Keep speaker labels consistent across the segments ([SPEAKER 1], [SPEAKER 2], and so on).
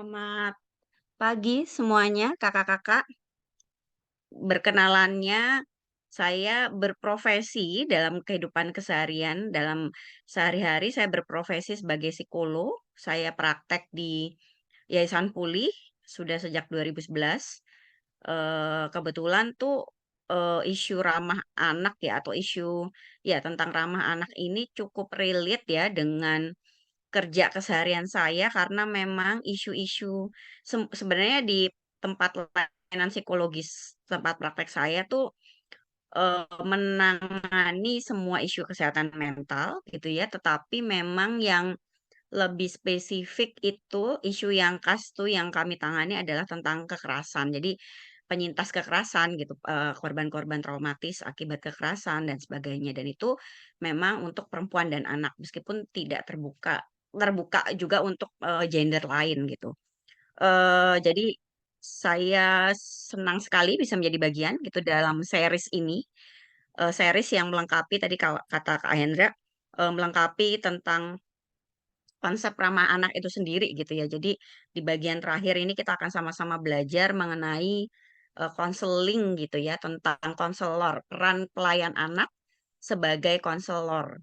[SPEAKER 1] Selamat pagi semuanya, kakak-kakak. Berkenalannya, saya berprofesi dalam kehidupan keseharian, dalam sehari-hari saya berprofesi sebagai psikolog. Saya praktek di Yayasan Pulih sudah sejak 2011. Kebetulan tuh isu ramah anak ya atau isu ya tentang ramah anak ini cukup relate ya dengan kerja keseharian saya karena memang isu-isu sebenarnya di tempat layanan psikologis tempat praktek saya tuh, menangani semua isu kesehatan mental gitu ya, tetapi memang yang lebih spesifik itu isu yang khas tuh yang kami tangani adalah tentang kekerasan. Jadi penyintas kekerasan gitu, korban-korban traumatis akibat kekerasan dan sebagainya dan itu memang untuk perempuan dan anak meskipun tidak terbuka terbuka juga untuk, gender lain gitu. Jadi saya senang sekali bisa menjadi bagian gitu dalam series ini, series yang melengkapi tadi kalau kata Kak Hendra, melengkapi tentang konsep ramah anak itu sendiri gitu ya. Jadi di bagian terakhir ini kita akan sama-sama belajar mengenai, konseling gitu ya, tentang konselor, peran pelayan anak sebagai konselor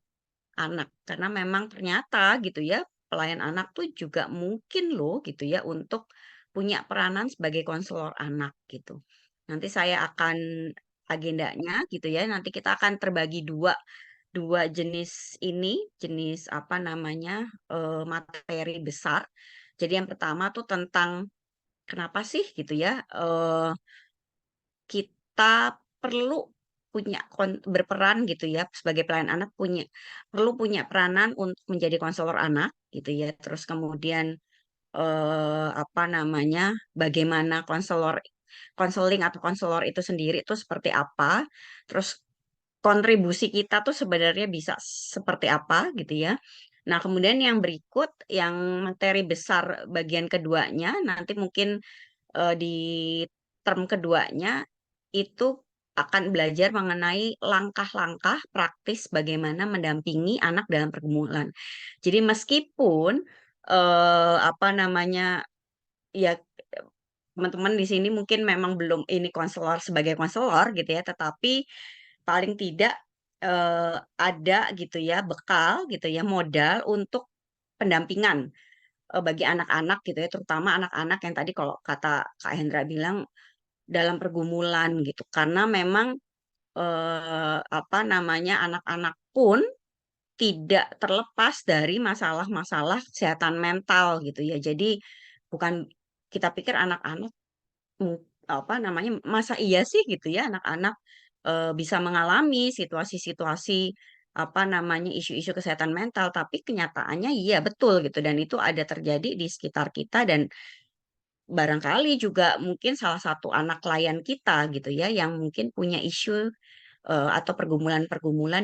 [SPEAKER 1] anak. Karena memang ternyata gitu ya, pelayan anak tuh juga mungkin loh gitu ya untuk punya peranan sebagai konselor anak gitu. Nanti saya akan agendanya gitu ya, nanti kita akan terbagi 2 2 jenis ini, jenis apa namanya, materi besar. Jadi yang pertama tuh tentang kenapa sih gitu ya, kita perlu punya berperan gitu ya sebagai pelayan anak perlu punya peranan untuk menjadi konselor anak gitu ya. Terus kemudian, apa namanya, bagaimana konseling atau konselor itu sendiri itu seperti apa, terus kontribusi kita tuh sebenarnya bisa seperti apa gitu ya. Nah kemudian yang berikut, yang materi besar bagian keduanya nanti mungkin, di term keduanya itu akan belajar mengenai langkah-langkah praktis bagaimana mendampingi anak dalam pergumulan. Jadi meskipun, apa namanya, ya teman-teman di sini mungkin memang belum ini konselor sebagai konselor gitu ya, tetapi paling tidak, ada gitu ya bekal gitu ya, modal untuk pendampingan, bagi anak-anak gitu ya, terutama anak-anak yang tadi kalau kata Kak Hendra bilang dalam pergumulan gitu. Karena memang, apa namanya, anak-anak pun tidak terlepas dari masalah-masalah kesehatan mental gitu ya. Jadi bukan kita pikir anak-anak apa namanya, masa iya sih gitu ya anak-anak, bisa mengalami situasi-situasi, apa namanya, isu-isu kesehatan mental, tapi kenyataannya iya betul gitu dan itu ada terjadi di sekitar kita dan barangkali juga mungkin salah satu anak klien kita gitu ya yang mungkin punya isu, atau pergumulan-pergumulan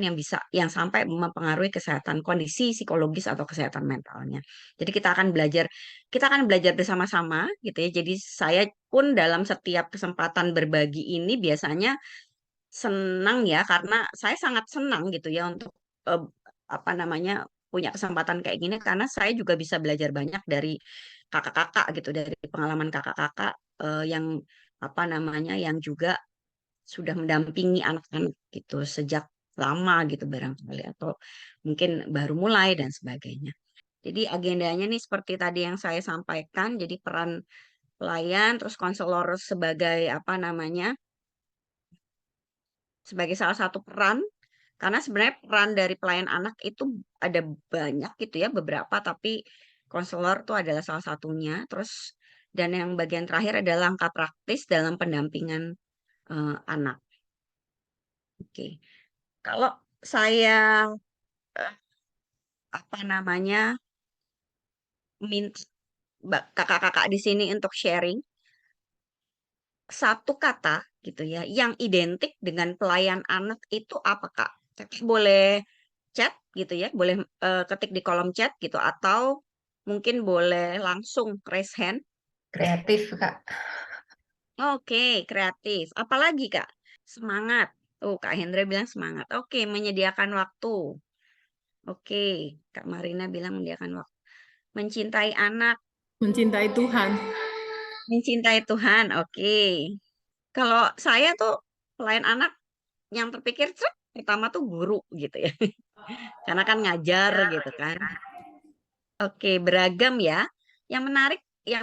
[SPEAKER 1] yang sampai mempengaruhi kesehatan kondisi psikologis atau kesehatan mentalnya. Jadi kita akan belajar bersama-sama gitu ya. Jadi saya pun dalam setiap kesempatan berbagi ini biasanya senang ya karena saya sangat senang gitu ya untuk, eee, apa namanya, punya kesempatan kayak gini karena saya juga bisa belajar banyak dari kakak-kakak gitu, dari pengalaman kakak-kakak, yang apa namanya, yang juga sudah mendampingi anak-anak gitu sejak lama gitu barangkali atau mungkin baru mulai dan sebagainya. Jadi agendanya nih seperti tadi yang saya sampaikan, jadi peran pelayan, terus konselor sebagai apa namanya, sebagai salah satu peran, karena sebenarnya peran dari pelayan anak itu ada banyak gitu ya, beberapa, tapi konselor tuh adalah salah satunya. Terus dan yang bagian terakhir adalah langkah praktis dalam pendampingan, anak. Oke. Kalau saya, eee, apa namanya, minta kakak-kakak di sini untuk sharing, satu kata gitu ya, yang identik dengan pelayan anak itu apa, Kak? Kakak boleh chat gitu ya, boleh, ketik di kolom chat gitu atau mungkin boleh langsung raise hand.
[SPEAKER 2] Kreatif, Kak.
[SPEAKER 1] Oke, kreatif. Apalagi, Kak? Semangat. Oh, Kak Hendra bilang semangat. Oke, menyediakan waktu. Oke, Kak Marina bilang menyediakan waktu. Mencintai anak.
[SPEAKER 3] Mencintai Tuhan.
[SPEAKER 1] Mencintai Tuhan, oke. Kalau saya tuh pelayan anak yang terpikir pertama tuh guru gitu ya. Karena kan ngajar gitu kan. Oke, beragam ya. Yang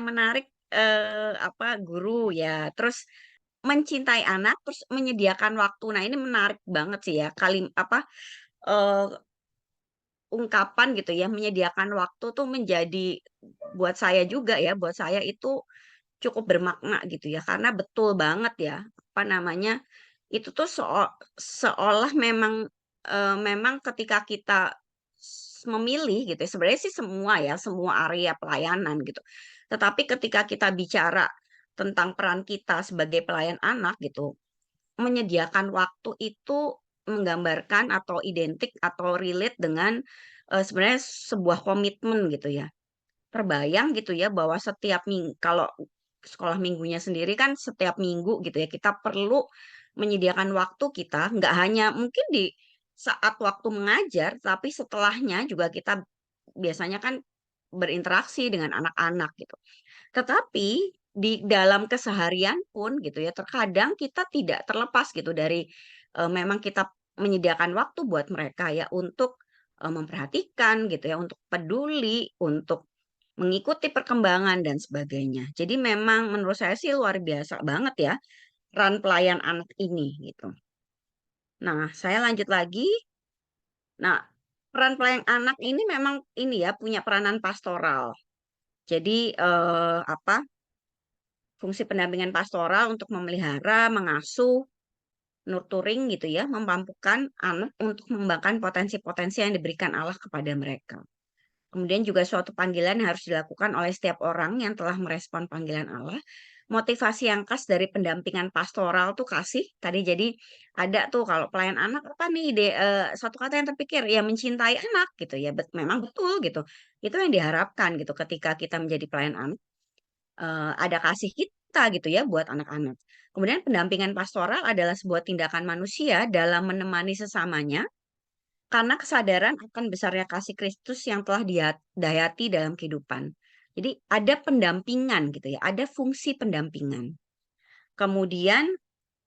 [SPEAKER 1] menarik apa guru ya. Terus mencintai anak, terus menyediakan waktu. Nah, ini menarik banget sih ya. Eh, Ungkapan gitu ya, menyediakan waktu tuh menjadi buat saya juga ya, buat saya itu cukup bermakna gitu ya. Karena betul banget ya, apa namanya? Itu tuh seolah memang ketika kita memilih gitu ya, sebenarnya sih semua ya, semua area pelayanan gitu. Tetapi ketika kita bicara tentang peran kita sebagai pelayan anak gitu, menyediakan waktu itu menggambarkan atau identik atau relate dengan, sebenarnya sebuah komitmen gitu ya. Terbayang gitu ya bahwa kalau sekolah minggunya sendiri kan setiap minggu gitu ya, kita perlu menyediakan waktu kita, nggak hanya mungkin di saat waktu mengajar, tapi setelahnya juga kita biasanya kan berinteraksi dengan anak-anak gitu. Tetapi di dalam keseharian pun gitu ya, terkadang kita tidak terlepas gitu dari, memang kita menyediakan waktu buat mereka ya untuk, memperhatikan gitu ya, untuk peduli, untuk mengikuti perkembangan dan sebagainya. Jadi memang menurut saya sih luar biasa banget ya, peran pelayan anak ini gitu. Nah, saya lanjut lagi. Nah, peran pelayan anak ini memang ini ya, punya peranan pastoral. Jadi, fungsi pendampingan pastoral untuk memelihara, mengasuh, nurturing gitu ya, memampukan anak untuk mengembangkan potensi-potensi yang diberikan Allah kepada mereka. Kemudian juga suatu panggilan yang harus dilakukan oleh setiap orang yang telah merespon panggilan Allah. Motivasi yang khas dari pendampingan pastoral tuh kasih. Tadi jadi ada tuh kalau pelayan anak apa nih satu kata yang terpikir ya mencintai anak gitu ya. Memang betul gitu. Itu yang diharapkan gitu ketika kita menjadi pelayan anak. Ada kasih kita gitu ya buat anak-anak. Kemudian pendampingan pastoral adalah sebuah tindakan manusia dalam menemani sesamanya karena kesadaran akan besarnya kasih Kristus yang telah dihayati dalam kehidupan. Jadi ada pendampingan gitu ya, ada fungsi pendampingan. Kemudian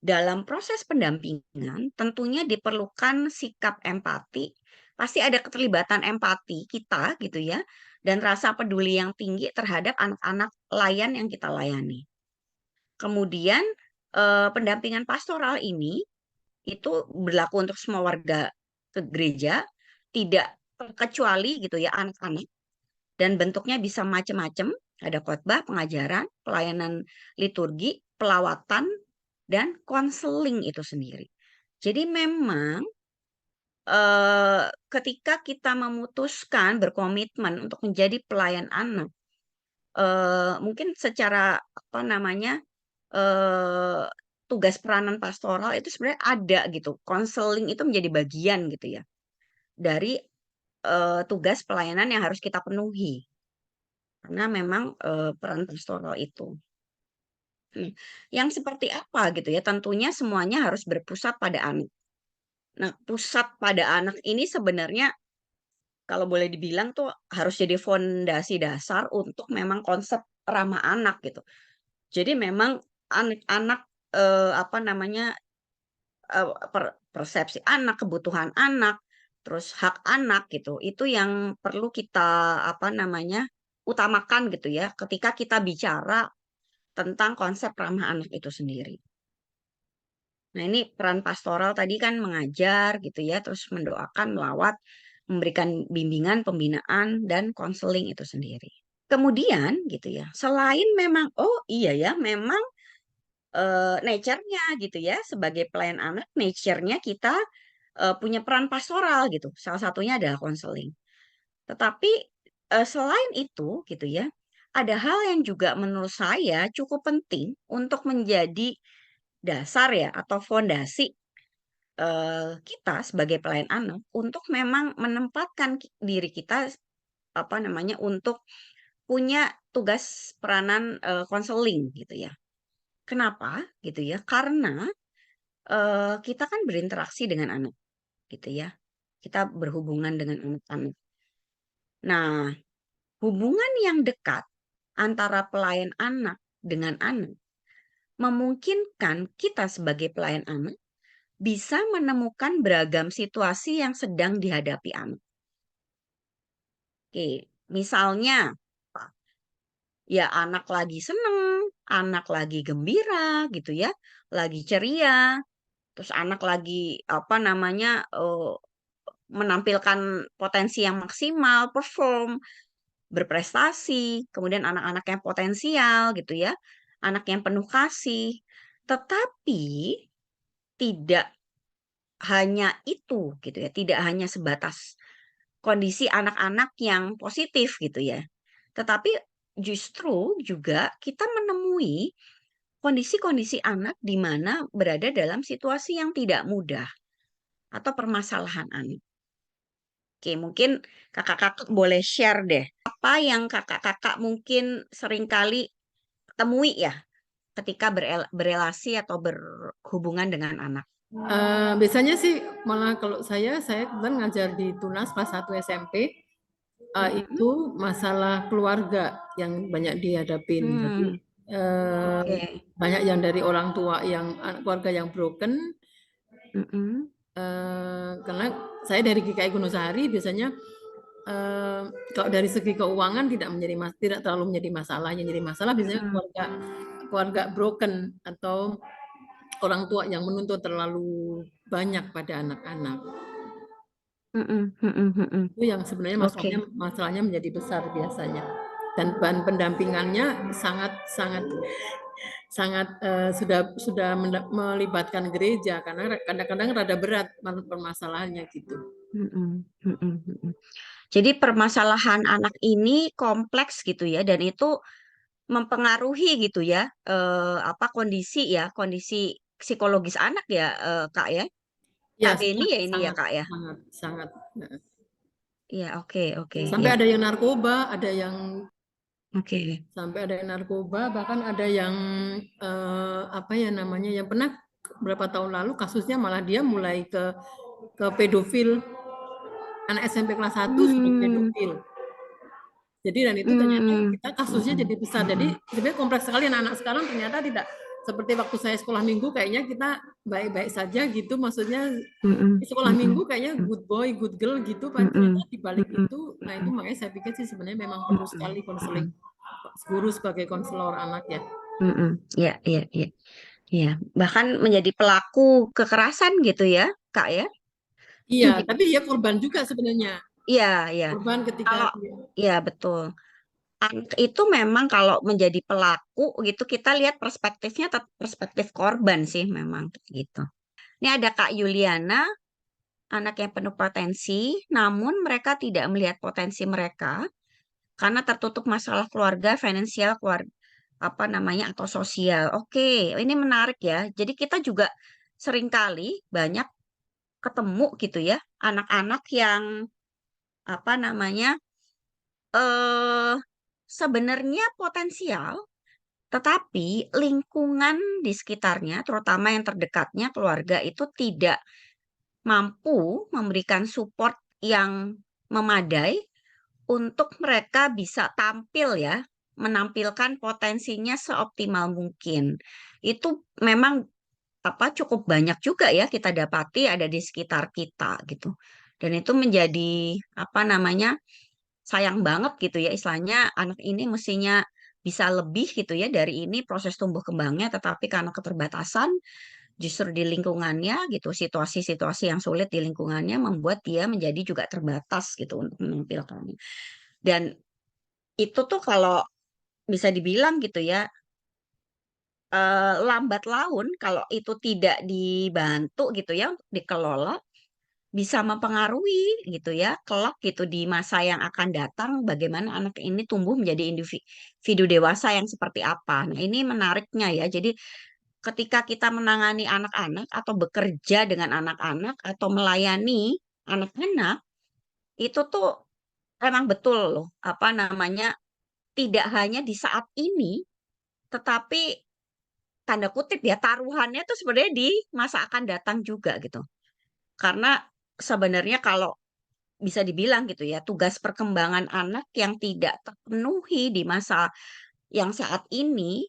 [SPEAKER 1] dalam proses pendampingan tentunya diperlukan sikap empati. Pasti ada keterlibatan empati kita gitu ya, dan rasa peduli yang tinggi terhadap anak-anak layan yang kita layani. Kemudian pendampingan pastoral ini itu berlaku untuk semua warga ke gereja, tidak terkecuali gitu ya anak-anak, dan bentuknya bisa macam-macam, ada khotbah, pengajaran, pelayanan liturgi, pelawatan, dan konseling itu sendiri. Jadi memang ketika kita memutuskan berkomitmen untuk menjadi pelayan anak, mungkin secara apa namanya, eee, tugas peranan pastoral itu sebenarnya ada gitu, konseling itu menjadi bagian gitu ya, dari, tugas pelayanan yang harus kita penuhi, karena memang, peran pastoral itu. Mmm, yang seperti apa gitu ya, tentunya semuanya harus berpusat pada anak. Nah, pusat pada anak ini sebenarnya kalau boleh dibilang tuh harus jadi fondasi dasar untuk memang konsep ramah anak gitu. Jadi memang anak-anak, apa namanya, persepsi anak, kebutuhan anak, terus hak anak gitu, itu yang perlu kita, apa namanya, utamakan gitu ya, ketika kita bicara tentang konsep ramah anak itu sendiri. Nah, ini peran pastoral tadi kan mengajar gitu ya, terus mendoakan, melawat, memberikan bimbingan, pembinaan, dan konseling itu sendiri. Kemudian gitu ya, selain memang oh iya ya, memang nature-nya gitu ya, sebagai pelayan anak, nature-nya kita, punya peran pastoral gitu, salah satunya adalah konseling. Tetapi, selain itu gitu ya, ada hal yang juga menurut saya cukup penting untuk menjadi dasar ya atau fondasi, kita sebagai pelayan anak untuk memang menempatkan diri kita, apa namanya, untuk punya tugas peranan, konseling gitu ya. Kenapa? Gitu ya, karena kita kan berinteraksi dengan anak, gitu ya. Kita berhubungan dengan anak-anak. Nah, hubungan yang dekat antara pelayan anak dengan anak memungkinkan kita sebagai pelayan anak bisa menemukan beragam situasi yang sedang dihadapi anak. Oke, misalnya ya anak lagi seneng, anak lagi gembira gitu ya, lagi ceria, terus anak lagi apa namanya menampilkan potensi yang maksimal, perform, berprestasi, kemudian anak-anak yang potensial gitu ya, anak yang penuh kasih. Tetapi tidak hanya itu gitu ya, tidak hanya sebatas kondisi anak-anak yang positif gitu ya. Tetapi justru juga kita menemui kondisi-kondisi anak di mana berada dalam situasi yang tidak mudah atau permasalahan anak. Oke, mungkin kakak-kakak boleh share deh apa yang kakak-kakak mungkin seringkali temui ya ketika berelasi atau berhubungan dengan anak.
[SPEAKER 3] Biasanya sih malah kalau saya kebetulan ngajar di Tunas kelas 1 SMP, itu masalah keluarga yang banyak dihadapin. Jadi
[SPEAKER 1] Oke.
[SPEAKER 3] banyak yang dari orang tua yang keluarga yang broken, karena saya dari GKI Gunung Sahari biasanya kalau dari segi keuangan tidak terlalu menjadi masalah. Yang jadi masalah biasanya keluarga broken atau orang tua yang menuntut terlalu banyak pada anak-anak. Itu yang sebenarnya
[SPEAKER 1] Oke.
[SPEAKER 3] masalahnya menjadi besar biasanya. Dan bahan pendampingannya sangat sudah melibatkan gereja karena kadang-kadang rada berat permasalahannya gitu.
[SPEAKER 1] Jadi permasalahan anak ini kompleks gitu ya, dan itu mempengaruhi gitu ya, apa kondisi psikologis anak ya, Kak ya.
[SPEAKER 3] Ya,
[SPEAKER 1] Kak Beni ya ini ya
[SPEAKER 3] sangat
[SPEAKER 1] Kak ya.
[SPEAKER 3] sangat.
[SPEAKER 1] Iya, oke oke
[SPEAKER 3] Sampai
[SPEAKER 1] ya.
[SPEAKER 3] ada yang narkoba, ada yang
[SPEAKER 1] Oke.
[SPEAKER 3] sampai ada yang narkoba, bahkan ada yang apa ya namanya, yang pernah beberapa tahun lalu kasusnya malah dia mulai ke pedofil. Anak SMP kelas 1 sudah pedofil. Jadi dan itu ternyata kita kasusnya jadi besar. Jadi sebenarnya kompleks sekali anak-anak sekarang ternyata tidak seperti waktu saya sekolah minggu, kayaknya kita baik-baik saja gitu. Maksudnya di sekolah minggu kayaknya good boy, good girl gitu. Ternyata di balik itu, nah itu makanya saya pikir sih sebenarnya memang perlu sekali konseling guru sebagai konselor anak ya.
[SPEAKER 1] Ya, ya, ya. Ya, bahkan menjadi pelaku kekerasan gitu ya, Kak ya.
[SPEAKER 3] Iya, tapi dia korban juga sebenarnya.
[SPEAKER 1] Iya, iya.
[SPEAKER 3] Korban ketika
[SPEAKER 1] Kalau ya betul. Anak itu memang kalau menjadi pelaku gitu kita lihat perspektifnya perspektif korban sih memang gitu. Ini ada Kak Yuliana, anak yang penuh potensi, namun mereka tidak melihat potensi mereka karena tertutup masalah keluarga, finansial, keluarga, apa namanya, atau sosial. Oke, ini menarik ya. Jadi kita juga seringkali banyak ketemu gitu ya, anak-anak yang apa namanya, eh sebenarnya potensial, tetapi lingkungan di sekitarnya, terutama yang terdekatnya, keluarga itu tidak mampu memberikan support yang memadai untuk mereka bisa tampil ya, menampilkan potensinya seoptimal mungkin. Itu memang apa cukup banyak juga ya kita dapati ada di sekitar kita gitu. Dan itu menjadi apa namanya sayang banget gitu ya istilahnya anak ini mestinya bisa lebih gitu ya dari ini proses tumbuh kembangnya, tetapi karena keterbatasan justru di lingkungannya gitu, situasi-situasi yang sulit di lingkungannya membuat dia menjadi juga terbatas gitu untuk menampilkannya. Dan itu tuh kalau bisa dibilang gitu ya, lambat laun kalau itu tidak dibantu gitu ya untuk dikelola, bisa mempengaruhi gitu ya, kelak gitu di masa yang akan datang bagaimana anak ini tumbuh menjadi individu dewasa yang seperti apa. Nah, ini menariknya ya. Jadi ketika kita menangani anak-anak atau bekerja dengan anak-anak atau melayani anak-anak, itu tuh emang betul loh, apa namanya, tidak hanya di saat ini, tetapi tanda kutip ya, taruhannya tuh sebenarnya di masa akan datang juga gitu. Karena sebenarnya kalau bisa dibilang gitu ya, tugas perkembangan anak yang tidak terpenuhi di masa yang saat ini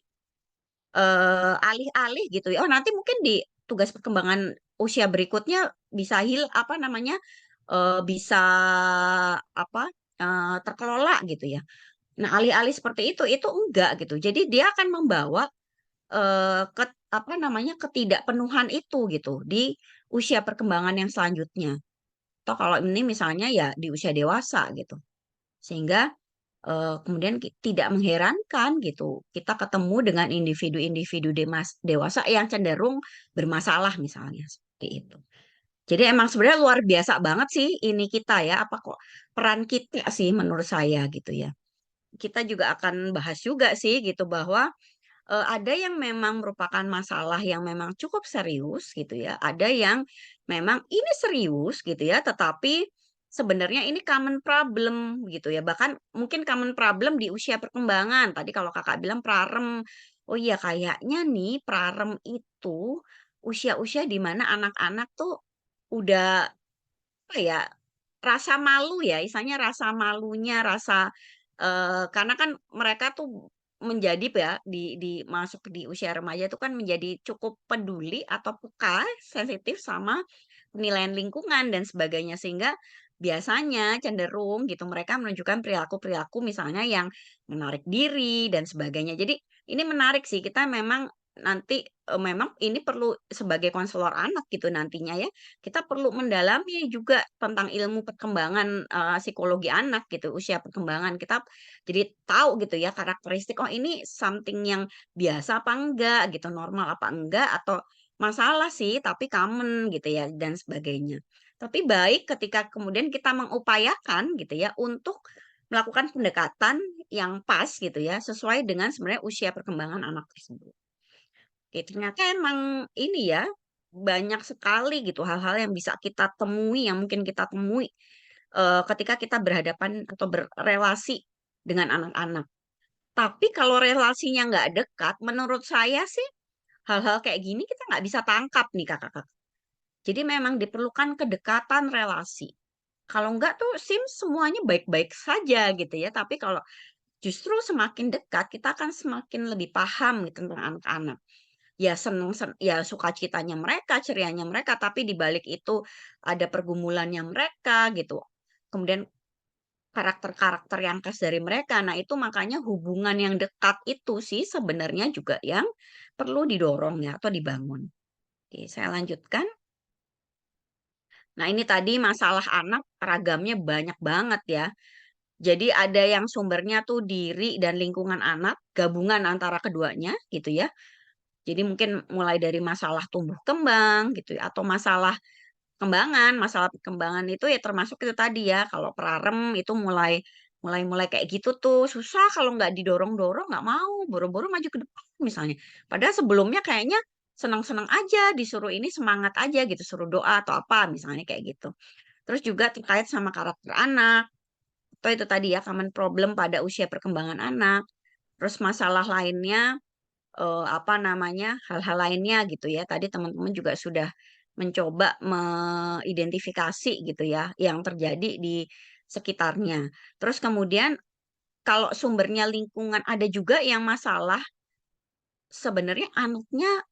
[SPEAKER 1] alih-alih gitu ya. Oh, nanti mungkin di tugas perkembangan usia berikutnya bisa apa namanya bisa apa terkelola gitu ya. Nah, alih-alih seperti itu enggak gitu. Jadi dia akan membawa apa namanya ketidakpenuhan itu gitu di usia perkembangan yang selanjutnya. Atau kalau ini misalnya ya di usia dewasa gitu. Sehingga kemudian tidak mengherankan gitu kita ketemu dengan individu-individu dewasa yang cenderung bermasalah misalnya seperti itu. Jadi emang sebenarnya luar biasa banget sih ini kita ya, apa kok peran kita sih menurut saya gitu ya. Kita juga akan bahas juga sih gitu bahwa ada yang memang merupakan masalah yang memang cukup serius gitu ya. Ada yang memang ini serius gitu ya, tetapi sebenarnya ini common problem gitu ya. Bahkan mungkin common problem di usia perkembangan. Tadi kalau kakak bilang prarem, oh iya kayaknya nih prarem itu usia-usia di mana anak-anak tuh udah apa ya rasa malu ya, istilahnya rasa malunya, rasa karena kan mereka tuh menjadi ya masuk di usia remaja itu kan menjadi cukup peduli atau peka, sensitif sama penilaian lingkungan dan sebagainya sehingga biasanya cenderung gitu mereka menunjukkan perilaku-perilaku misalnya yang menarik diri dan sebagainya. Jadi ini menarik sih kita memang nanti memang ini perlu sebagai konselor anak gitu nantinya ya kita perlu mendalami juga tentang ilmu perkembangan psikologi anak gitu usia perkembangan kita jadi tahu gitu ya karakteristik oh ini something yang biasa apa enggak gitu normal apa enggak atau masalah sih tapi common gitu ya dan sebagainya tapi baik ketika kemudian kita mengupayakan gitu ya untuk melakukan pendekatan yang pas gitu ya sesuai dengan sebenarnya usia perkembangan anak tersebut. Oke, ternyata emang ini ya, banyak sekali gitu hal-hal yang bisa kita temui, yang mungkin kita temui, ketika kita berhadapan atau berrelasi dengan anak-anak. Tapi kalau relasinya nggak dekat, menurut saya sih hal-hal kayak gini kita nggak bisa tangkap nih Kakak-kakak. Jadi memang diperlukan kedekatan relasi. Kalau nggak tuh semuanya baik-baik saja gitu ya, tapi kalau justru semakin dekat, kita akan semakin lebih paham gitu tentang anak-anak. Ya seneng ya sukacitanya mereka, cerianya mereka, tapi di balik itu ada pergumulannya mereka gitu. Kemudian karakter-karakter yang khas dari mereka. Nah, itu makanya hubungan yang dekat itu sih sebenarnya juga yang perlu didorong ya atau dibangun. Oke, saya lanjutkan. Nah, ini tadi masalah anak ragamnya banyak banget ya. Jadi ada yang sumbernya tuh diri dan lingkungan anak, gabungan antara keduanya gitu ya. Jadi mungkin mulai dari masalah tumbuh kembang gitu ya, atau masalah perkembangan itu ya termasuk itu tadi ya, kalau prarem itu mulai mulai mulai kayak gitu tuh, susah kalau nggak didorong-dorong nggak mau, boro-boro maju ke depan misalnya. Padahal sebelumnya kayaknya senang-senang aja, disuruh ini semangat aja gitu, suruh doa atau apa misalnya kayak gitu. Terus juga terkait sama karakter anak, atau itu tadi ya common problem pada usia perkembangan anak. Terus masalah lainnya apa namanya, hal-hal lainnya gitu ya. Tadi teman-teman juga sudah mencoba mengidentifikasi gitu ya, yang terjadi di sekitarnya. Terus kemudian kalau sumbernya lingkungan ada juga yang masalah sebenarnya anaknya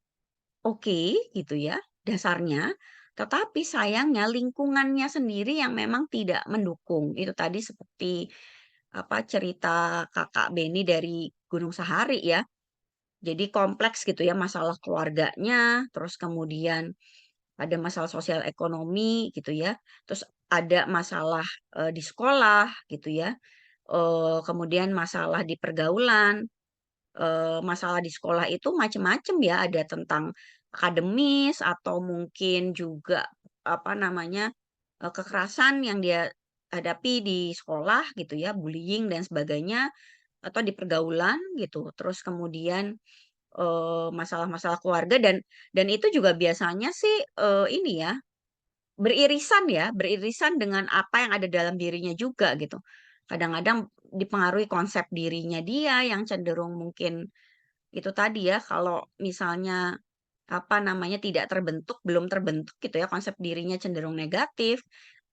[SPEAKER 1] oke gitu ya, dasarnya, tetapi sayangnya lingkungannya sendiri yang memang tidak mendukung. Itu tadi seperti apa, cerita Kakak Beni dari Gunung Sahari ya. Jadi kompleks gitu ya masalah keluarganya, terus kemudian ada masalah sosial ekonomi gitu ya, terus ada masalah, di sekolah gitu ya, kemudian masalah di pergaulan, masalah di sekolah itu macam-macam ya, ada tentang akademis atau mungkin juga apa namanya, kekerasan yang dia hadapi di sekolah gitu ya, bullying dan sebagainya, atau di pergaulan gitu. Terus kemudian masalah-masalah keluarga dan itu juga biasanya sih, ini ya, beririsan dengan apa yang ada dalam dirinya juga gitu. Kadang-kadang dipengaruhi konsep dirinya dia yang cenderung mungkin itu tadi ya, kalau misalnya, apa namanya, tidak terbentuk, belum terbentuk gitu ya, konsep dirinya cenderung negatif,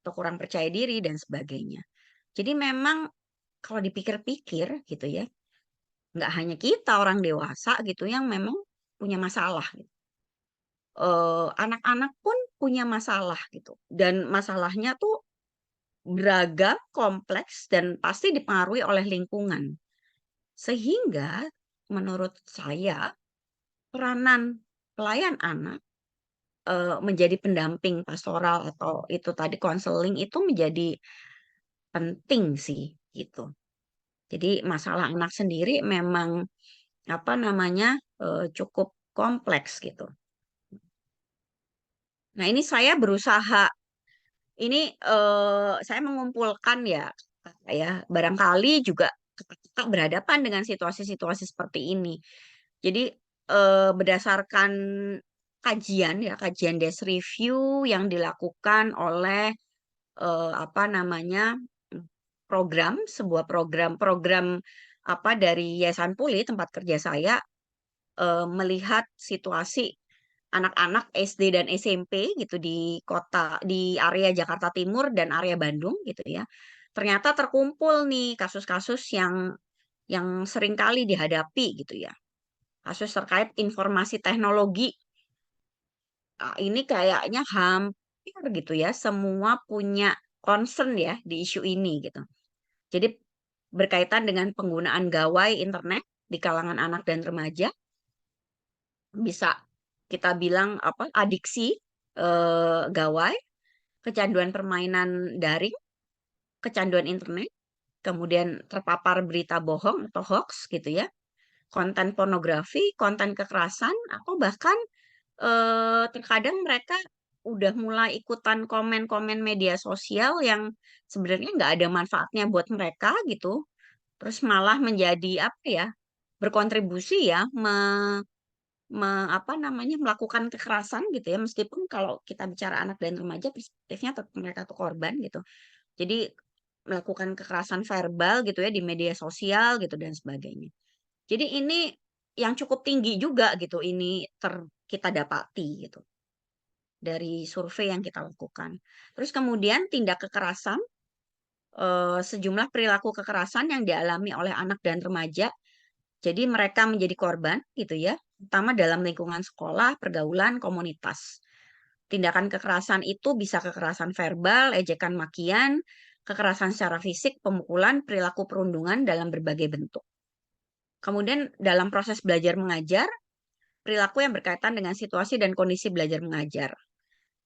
[SPEAKER 1] atau kurang percaya diri dan sebagainya. Jadi memang kalau dipikir-pikir gitu ya nggak hanya kita orang dewasa gitu yang memang punya masalah gitu. Anak-anak pun punya masalah gitu dan masalahnya tuh beragam, kompleks dan pasti dipengaruhi oleh lingkungan. Sehingga menurut saya peranan pelayan anak menjadi pendamping pastoral atau itu tadi konseling itu menjadi penting sih gitu. Jadi masalah anak sendiri memang apa namanya cukup kompleks gitu. Nah ini saya berusaha ini saya mengumpulkan ya barangkali juga kakak berhadapan dengan situasi-situasi seperti ini. Jadi berdasarkan kajian desk review yang dilakukan oleh apa namanya sebuah program apa dari Yayasan Puli tempat kerja saya melihat situasi anak-anak SD dan SMP gitu di area Jakarta Timur dan area Bandung gitu ya. Ternyata terkumpul nih kasus-kasus yang sering kali dihadapi gitu ya. Kasus terkait informasi teknologi. Ini kayaknya hampir gitu ya, semua punya concern ya di isu ini gitu. Jadi berkaitan dengan penggunaan gawai internet di kalangan anak dan remaja, bisa kita bilang apa adiksi gawai, kecanduan permainan daring, kecanduan internet, kemudian terpapar berita bohong atau hoax gitu ya, konten pornografi, konten kekerasan, atau bahkan terkadang mereka udah mulai ikutan komen-komen media sosial yang sebenarnya nggak ada manfaatnya buat mereka gitu. Terus malah menjadi apa ya, berkontribusi ya apa namanya melakukan kekerasan gitu ya meskipun kalau kita bicara anak dan remaja perspektifnya mereka tuh korban gitu. Jadi melakukan kekerasan verbal gitu ya di media sosial gitu dan sebagainya. Jadi ini yang cukup tinggi juga gitu ini kita dapati gitu dari survei yang kita lakukan. Terus kemudian tindak kekerasan, sejumlah perilaku kekerasan yang dialami oleh anak dan remaja. Jadi mereka menjadi korban gitu ya, terutama dalam lingkungan sekolah, pergaulan, komunitas. Tindakan kekerasan itu bisa kekerasan verbal, ejekan makian, kekerasan secara fisik, pemukulan, perilaku perundungan dalam berbagai bentuk. Kemudian dalam proses belajar mengajar, perilaku yang berkaitan dengan situasi dan kondisi belajar mengajar.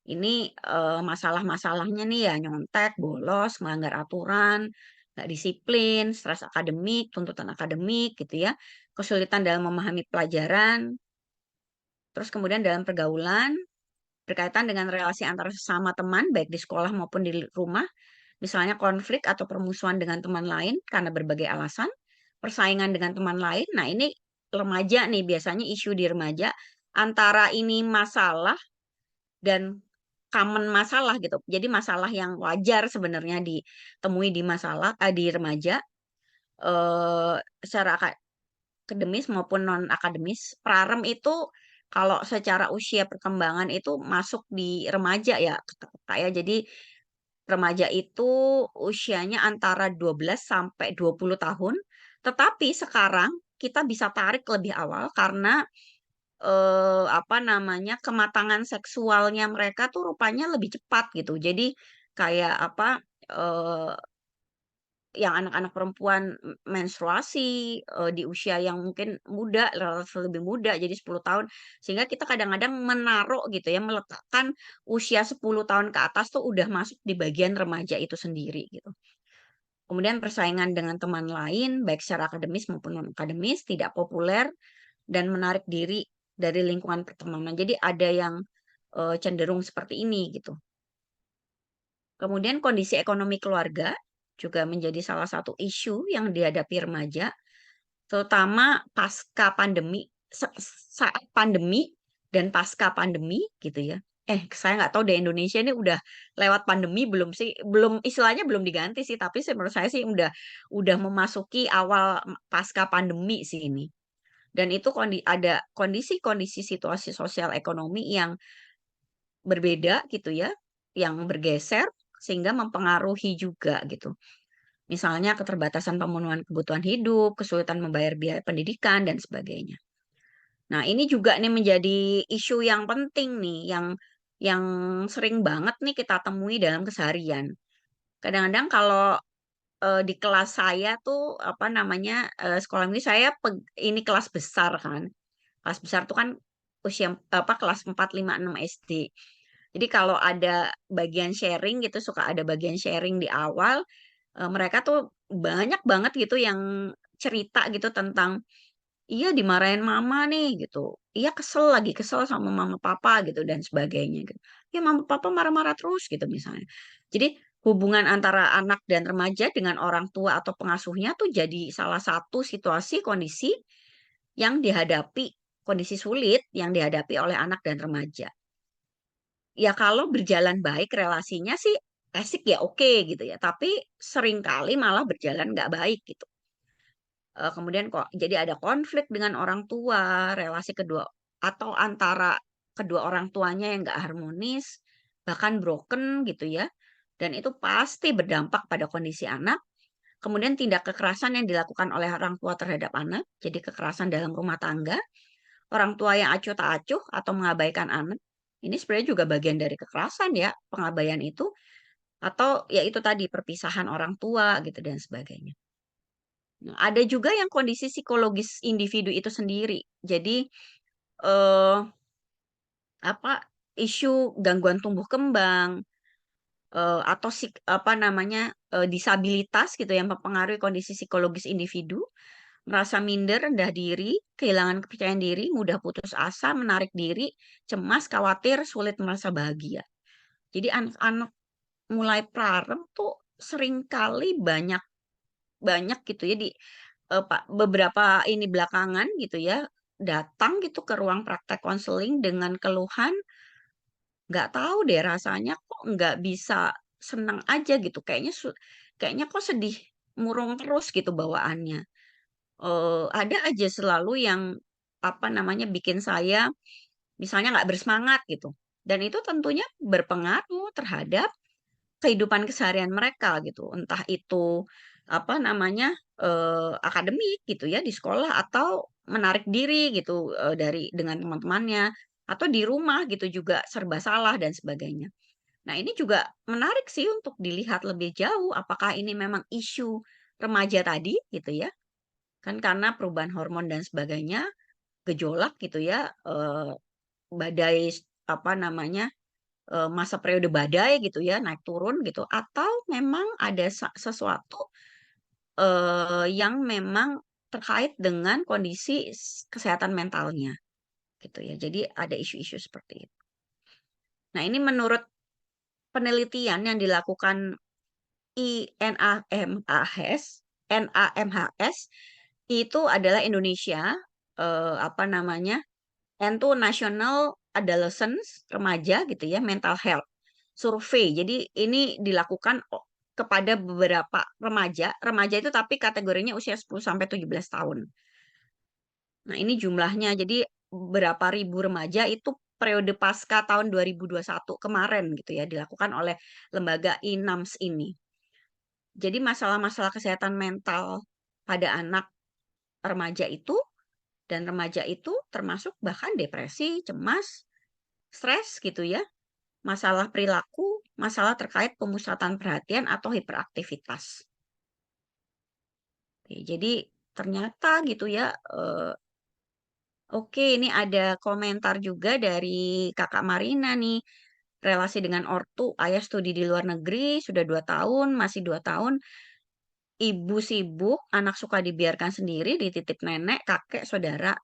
[SPEAKER 1] Ini masalah-masalahnya nih ya nyontek, bolos, melanggar aturan, nggak disiplin, stres akademik, tuntutan akademik gitu ya, kesulitan dalam memahami pelajaran, terus kemudian dalam pergaulan, berkaitan dengan relasi antara sesama teman, baik di sekolah maupun di rumah, misalnya konflik atau permusuhan dengan teman lain karena berbagai alasan, persaingan dengan teman lain. Nah ini remaja nih, biasanya isu di remaja, antara ini masalah dan common masalah gitu. Jadi masalah yang wajar sebenarnya ditemui di remaja secara akademis maupun non akademis. Prarem itu kalau secara usia perkembangan itu masuk di remaja ya, ya. Jadi remaja itu usianya antara 12 sampai 20 tahun. Tetapi sekarang kita bisa tarik lebih awal karena apa namanya, kematangan seksualnya mereka tuh rupanya lebih cepat gitu. Jadi kayak apa, yang anak-anak perempuan menstruasi, di usia yang mungkin muda, relatif lebih muda, jadi 10 tahun. Sehingga kita kadang-kadang menaruh gitu ya, meletakkan usia 10 tahun ke atas tuh udah masuk di bagian remaja itu sendiri gitu. Kemudian persaingan dengan teman lain, baik secara akademis maupun non-akademis, tidak populer, dan menarik diri dari lingkungan pertemanan. Jadi ada yang cenderung seperti ini gitu. Kemudian kondisi ekonomi keluarga juga menjadi salah satu isu yang dihadapi remaja, terutama pasca pandemi, saat pandemi dan pasca pandemi gitu ya. Saya nggak tahu di Indonesia ini udah lewat pandemi belum sih? Belum, istilahnya belum diganti sih, tapi menurut saya sih udah memasuki awal pasca pandemi sih ini. Dan itu ada kondisi-kondisi situasi sosial ekonomi yang berbeda gitu ya, yang bergeser sehingga mempengaruhi juga gitu. Misalnya keterbatasan pemenuhan kebutuhan hidup, kesulitan membayar biaya pendidikan, dan sebagainya. Nah, ini juga nih menjadi isu yang penting nih, yang sering banget nih kita temui dalam keseharian. Kadang-kadang kalau di kelas saya tuh apa namanya sekolah ini saya ini kelas besar kan. Kelas besar tuh kan usia apa kelas 4 5 6 SD. Jadi kalau ada bagian sharing gitu suka ada bagian sharing di awal mereka tuh banyak banget gitu yang cerita gitu tentang iya dimarahin mama nih gitu. Iya kesel lagi kesel sama mama papa gitu dan sebagainya gitu. Ya mama papa marah-marah terus gitu misalnya. Jadi hubungan antara anak dan remaja dengan orang tua atau pengasuhnya tuh jadi salah satu situasi kondisi yang dihadapi, kondisi sulit yang dihadapi oleh anak dan remaja. Ya kalau berjalan baik relasinya sih asik ya oke gitu ya. Tapi seringkali malah berjalan nggak baik gitu. Kemudian kok jadi ada konflik dengan orang tua, relasi kedua atau antara kedua orang tuanya yang nggak harmonis, bahkan broken gitu ya. Dan itu pasti berdampak pada kondisi anak. Kemudian tindak kekerasan yang dilakukan oleh orang tua terhadap anak, jadi kekerasan dalam rumah tangga, orang tua yang acuh tak acuh atau mengabaikan anak. Ini sebenarnya juga bagian dari kekerasan ya, pengabaian itu atau ya itu tadi perpisahan orang tua gitu dan sebagainya. Nah, ada juga yang kondisi psikologis individu itu sendiri. Jadi eh, apa isu gangguan tumbuh kembang atau apa namanya disabilitas gitu yang mempengaruhi kondisi psikologis individu, merasa minder, rendah diri, kehilangan kepercayaan diri, mudah putus asa, menarik diri, cemas, khawatir, sulit merasa bahagia. Jadi anak-anak mulai pranem tuh seringkali banyak banyak gitu ya di beberapa ini belakangan gitu ya datang gitu ke ruang praktek konseling dengan keluhan nggak tahu deh rasanya kok nggak bisa senang aja gitu kayaknya kayaknya kok sedih murung terus gitu bawaannya. Ada aja selalu yang apa namanya bikin saya misalnya nggak bersemangat gitu dan itu tentunya berpengaruh terhadap kehidupan keseharian mereka gitu. Entah itu apa namanya akademik gitu ya di sekolah atau menarik diri gitu dari dengan teman-temannya atau di rumah gitu juga serba salah dan sebagainya. Nah, ini juga menarik sih untuk dilihat lebih jauh apakah ini memang isu remaja tadi gitu ya. Kan karena perubahan hormon dan sebagainya, gejolak gitu ya, badai apa namanya masa periode badai gitu ya, naik turun gitu, atau memang ada sesuatu yang memang terkait dengan kondisi kesehatan mentalnya gitu ya. Jadi ada isu-isu seperti itu. Nah, ini menurut penelitian yang dilakukan INAMHS, NAMHS itu adalah Indonesia apa namanya? N tuh National Adolescents remaja gitu ya, mental health survei. Jadi ini dilakukan kepada beberapa remaja. Remaja itu tapi kategorinya usia 10 sampai 17 tahun. Nah, ini jumlahnya. Jadi berapa ribu remaja itu periode pasca tahun 2021 kemarin gitu ya dilakukan oleh lembaga INAMS ini. Jadi masalah-masalah kesehatan mental pada anak remaja itu dan remaja itu termasuk bahkan depresi, cemas, stres gitu ya, masalah perilaku, masalah terkait pemusatan perhatian atau hiperaktivitas. Oke, jadi ternyata gitu ya, oke ini ada komentar juga dari Kakak Marina nih, relasi dengan ortu, ayah studi di luar negeri, sudah 2 tahun, masih 2 tahun, ibu sibuk, anak suka dibiarkan sendiri, dititip nenek, kakek, saudara.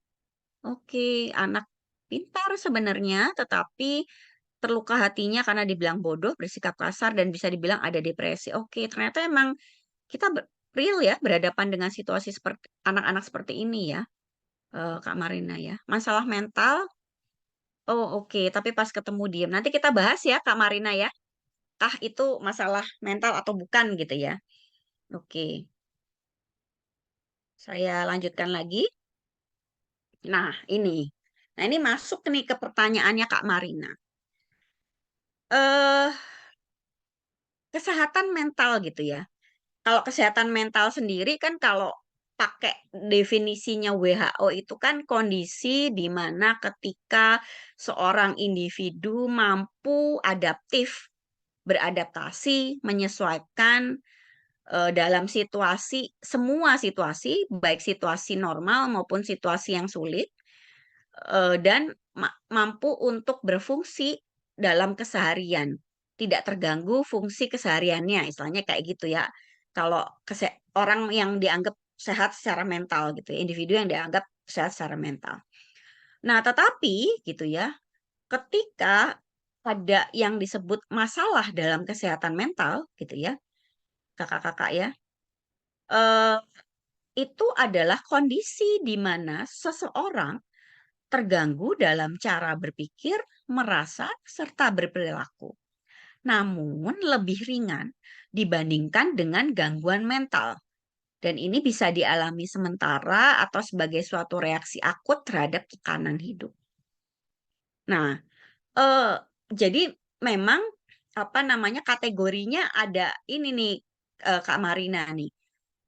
[SPEAKER 1] Oke, anak pintar sebenarnya, tetapi terluka hatinya karena dibilang bodoh, bersikap kasar, dan bisa dibilang ada depresi. Oke, ternyata emang kita real ya berhadapan dengan situasi seperti anak-anak seperti ini ya, Kak Marina ya. Masalah mental, oh oke, tapi pas ketemu diem. Nanti kita bahas ya Kak Marina ya, kah itu masalah mental atau bukan gitu ya. Oke, saya lanjutkan lagi. Nah ini, nah ini masuk nih ke pertanyaannya Kak Marina. Eh, kesehatan mental gitu ya. Kalau kesehatan mental sendiri kan kalau pakai definisinya WHO itu kan kondisi di mana ketika seorang individu mampu adaptif, beradaptasi, menyesuaikan dalam semua situasi, baik situasi normal maupun situasi yang sulit, dan mampu untuk berfungsi dalam keseharian, tidak terganggu fungsi kesehariannya, istilahnya kayak gitu ya. Kalau orang yang dianggap sehat secara mental gitu ya, individu yang dianggap sehat secara mental. Nah, tetapi gitu ya, ketika ada yang disebut masalah dalam kesehatan mental gitu ya, kakak-kakak ya, eh, itu adalah kondisi di mana seseorang terganggu dalam cara berpikir, merasa, serta berperilaku. Namun lebih ringan dibandingkan dengan gangguan mental. Dan ini bisa dialami sementara atau sebagai suatu reaksi akut terhadap tekanan hidup. Nah, eh, jadi memang apa namanya kategorinya ada ini nih, Kak Marina nih.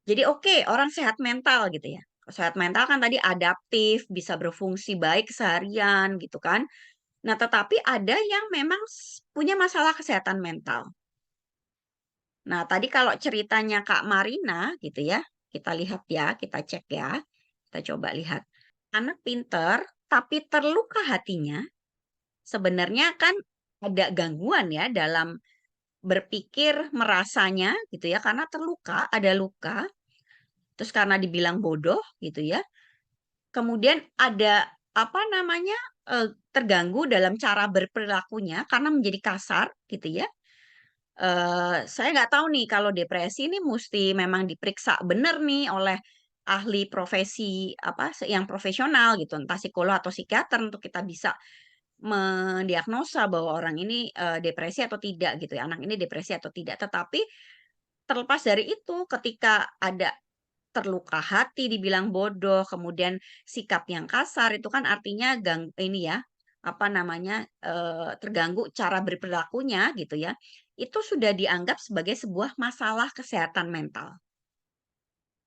[SPEAKER 1] Jadi oke, orang sehat mental gitu ya. Sehat mental kan tadi adaptif, bisa berfungsi baik seharian gitu kan. Nah, tetapi ada yang memang punya masalah kesehatan mental. Nah, tadi kalau ceritanya Kak Marina gitu ya, kita lihat ya, kita cek ya. Kita coba lihat. Anak pinter tapi terluka hatinya, sebenarnya kan ada gangguan ya dalam berpikir merasanya gitu ya, karena terluka, ada luka. Terus karena dibilang bodoh gitu ya. Kemudian ada apa namanya terganggu dalam cara berperilakunya karena menjadi kasar gitu ya. Saya nggak tahu nih kalau depresi ini mesti memang diperiksa benar nih oleh ahli profesi apa yang profesional gitu, entah psikolog atau psikiater untuk kita bisa mendiagnosa bahwa orang ini depresi atau tidak gitu ya, anak ini depresi atau tidak. Tetapi terlepas dari itu, ketika ada terluka hati, dibilang bodoh, kemudian sikap yang kasar, itu kan artinya ini ya, apa namanya, terganggu cara berperilakunya gitu ya, itu sudah dianggap sebagai sebuah masalah kesehatan mental.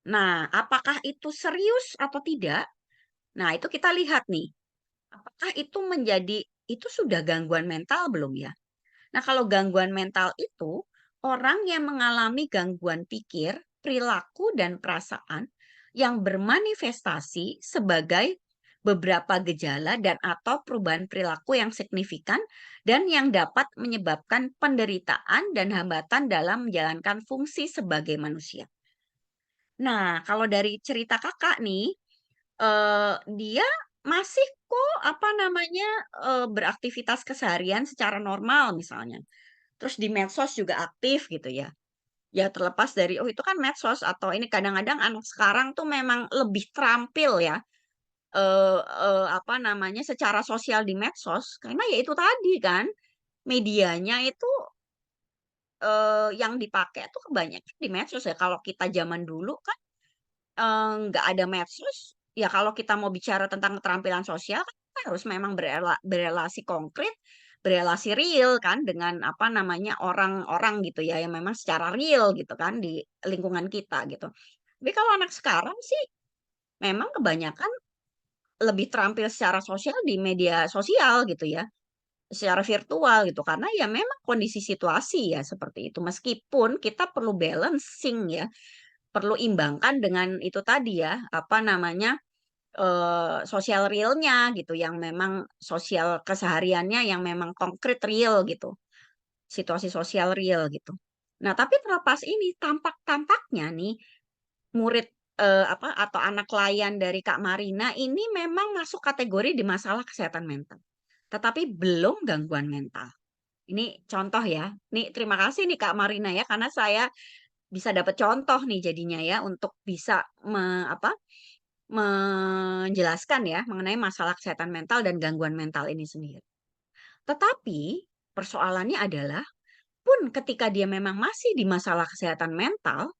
[SPEAKER 1] Nah, apakah itu serius atau tidak? Nah, itu kita lihat nih, apakah itu sudah gangguan mental belum ya? Nah, kalau gangguan mental itu, orang yang mengalami gangguan pikir, perilaku, dan perasaan yang bermanifestasi sebagai beberapa gejala dan atau perubahan perilaku yang signifikan dan yang dapat menyebabkan penderitaan dan hambatan dalam menjalankan fungsi sebagai manusia. Nah, kalau dari cerita kakak nih, dia masih kok apa namanya beraktivitas keseharian secara normal misalnya. Terus di medsos juga aktif gitu ya. Ya terlepas dari, oh itu kan medsos atau ini kadang-kadang anak sekarang tuh memang lebih terampil ya, apa namanya, secara sosial di medsos, karena ya itu tadi kan, medianya itu, yang dipakai tuh kebanyakan di medsos ya. Kalau kita zaman dulu kan, nggak ada medsos, ya kalau kita mau bicara tentang keterampilan sosial kan kita harus memang berelasi konkret, berelasi real kan dengan apa namanya, orang-orang gitu ya, yang memang secara real gitu kan di lingkungan kita gitu. Tapi kalau anak sekarang sih memang kebanyakan lebih terampil secara sosial di media sosial gitu ya, secara virtual gitu, karena ya memang kondisi situasi ya seperti itu. Meskipun kita perlu balancing ya, perlu imbangkan dengan itu tadi ya, apa namanya, sosial realnya gitu, yang memang sosial kesehariannya yang memang konkret real gitu, situasi sosial real gitu. Nah, tapi terlepas ini tampak-tampaknya nih murid, apa, atau anak klien dari Kak Marina ini memang masuk kategori di masalah kesehatan mental, tetapi belum gangguan mental. Ini contoh ya. Nih terima kasih nih Kak Marina ya, karena saya bisa dapat contoh nih jadinya ya untuk bisa menjelaskan ya mengenai masalah kesehatan mental dan gangguan mental ini sendiri. Tetapi persoalannya adalah pun ketika dia memang masih di masalah kesehatan mental,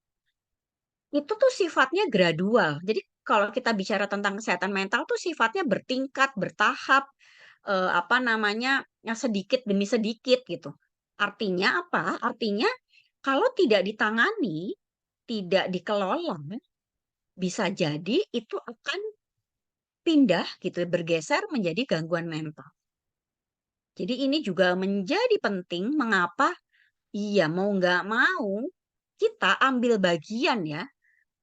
[SPEAKER 1] itu tuh sifatnya gradual. Jadi kalau kita bicara tentang kesehatan mental tuh sifatnya bertingkat, bertahap, apa namanya, ya sedikit demi sedikit gitu. Artinya apa? Artinya kalau tidak ditangani, tidak dikelola, bisa jadi itu akan pindah gitu, bergeser menjadi gangguan mental. Jadi ini juga menjadi penting mengapa iya mau nggak mau kita ambil bagian ya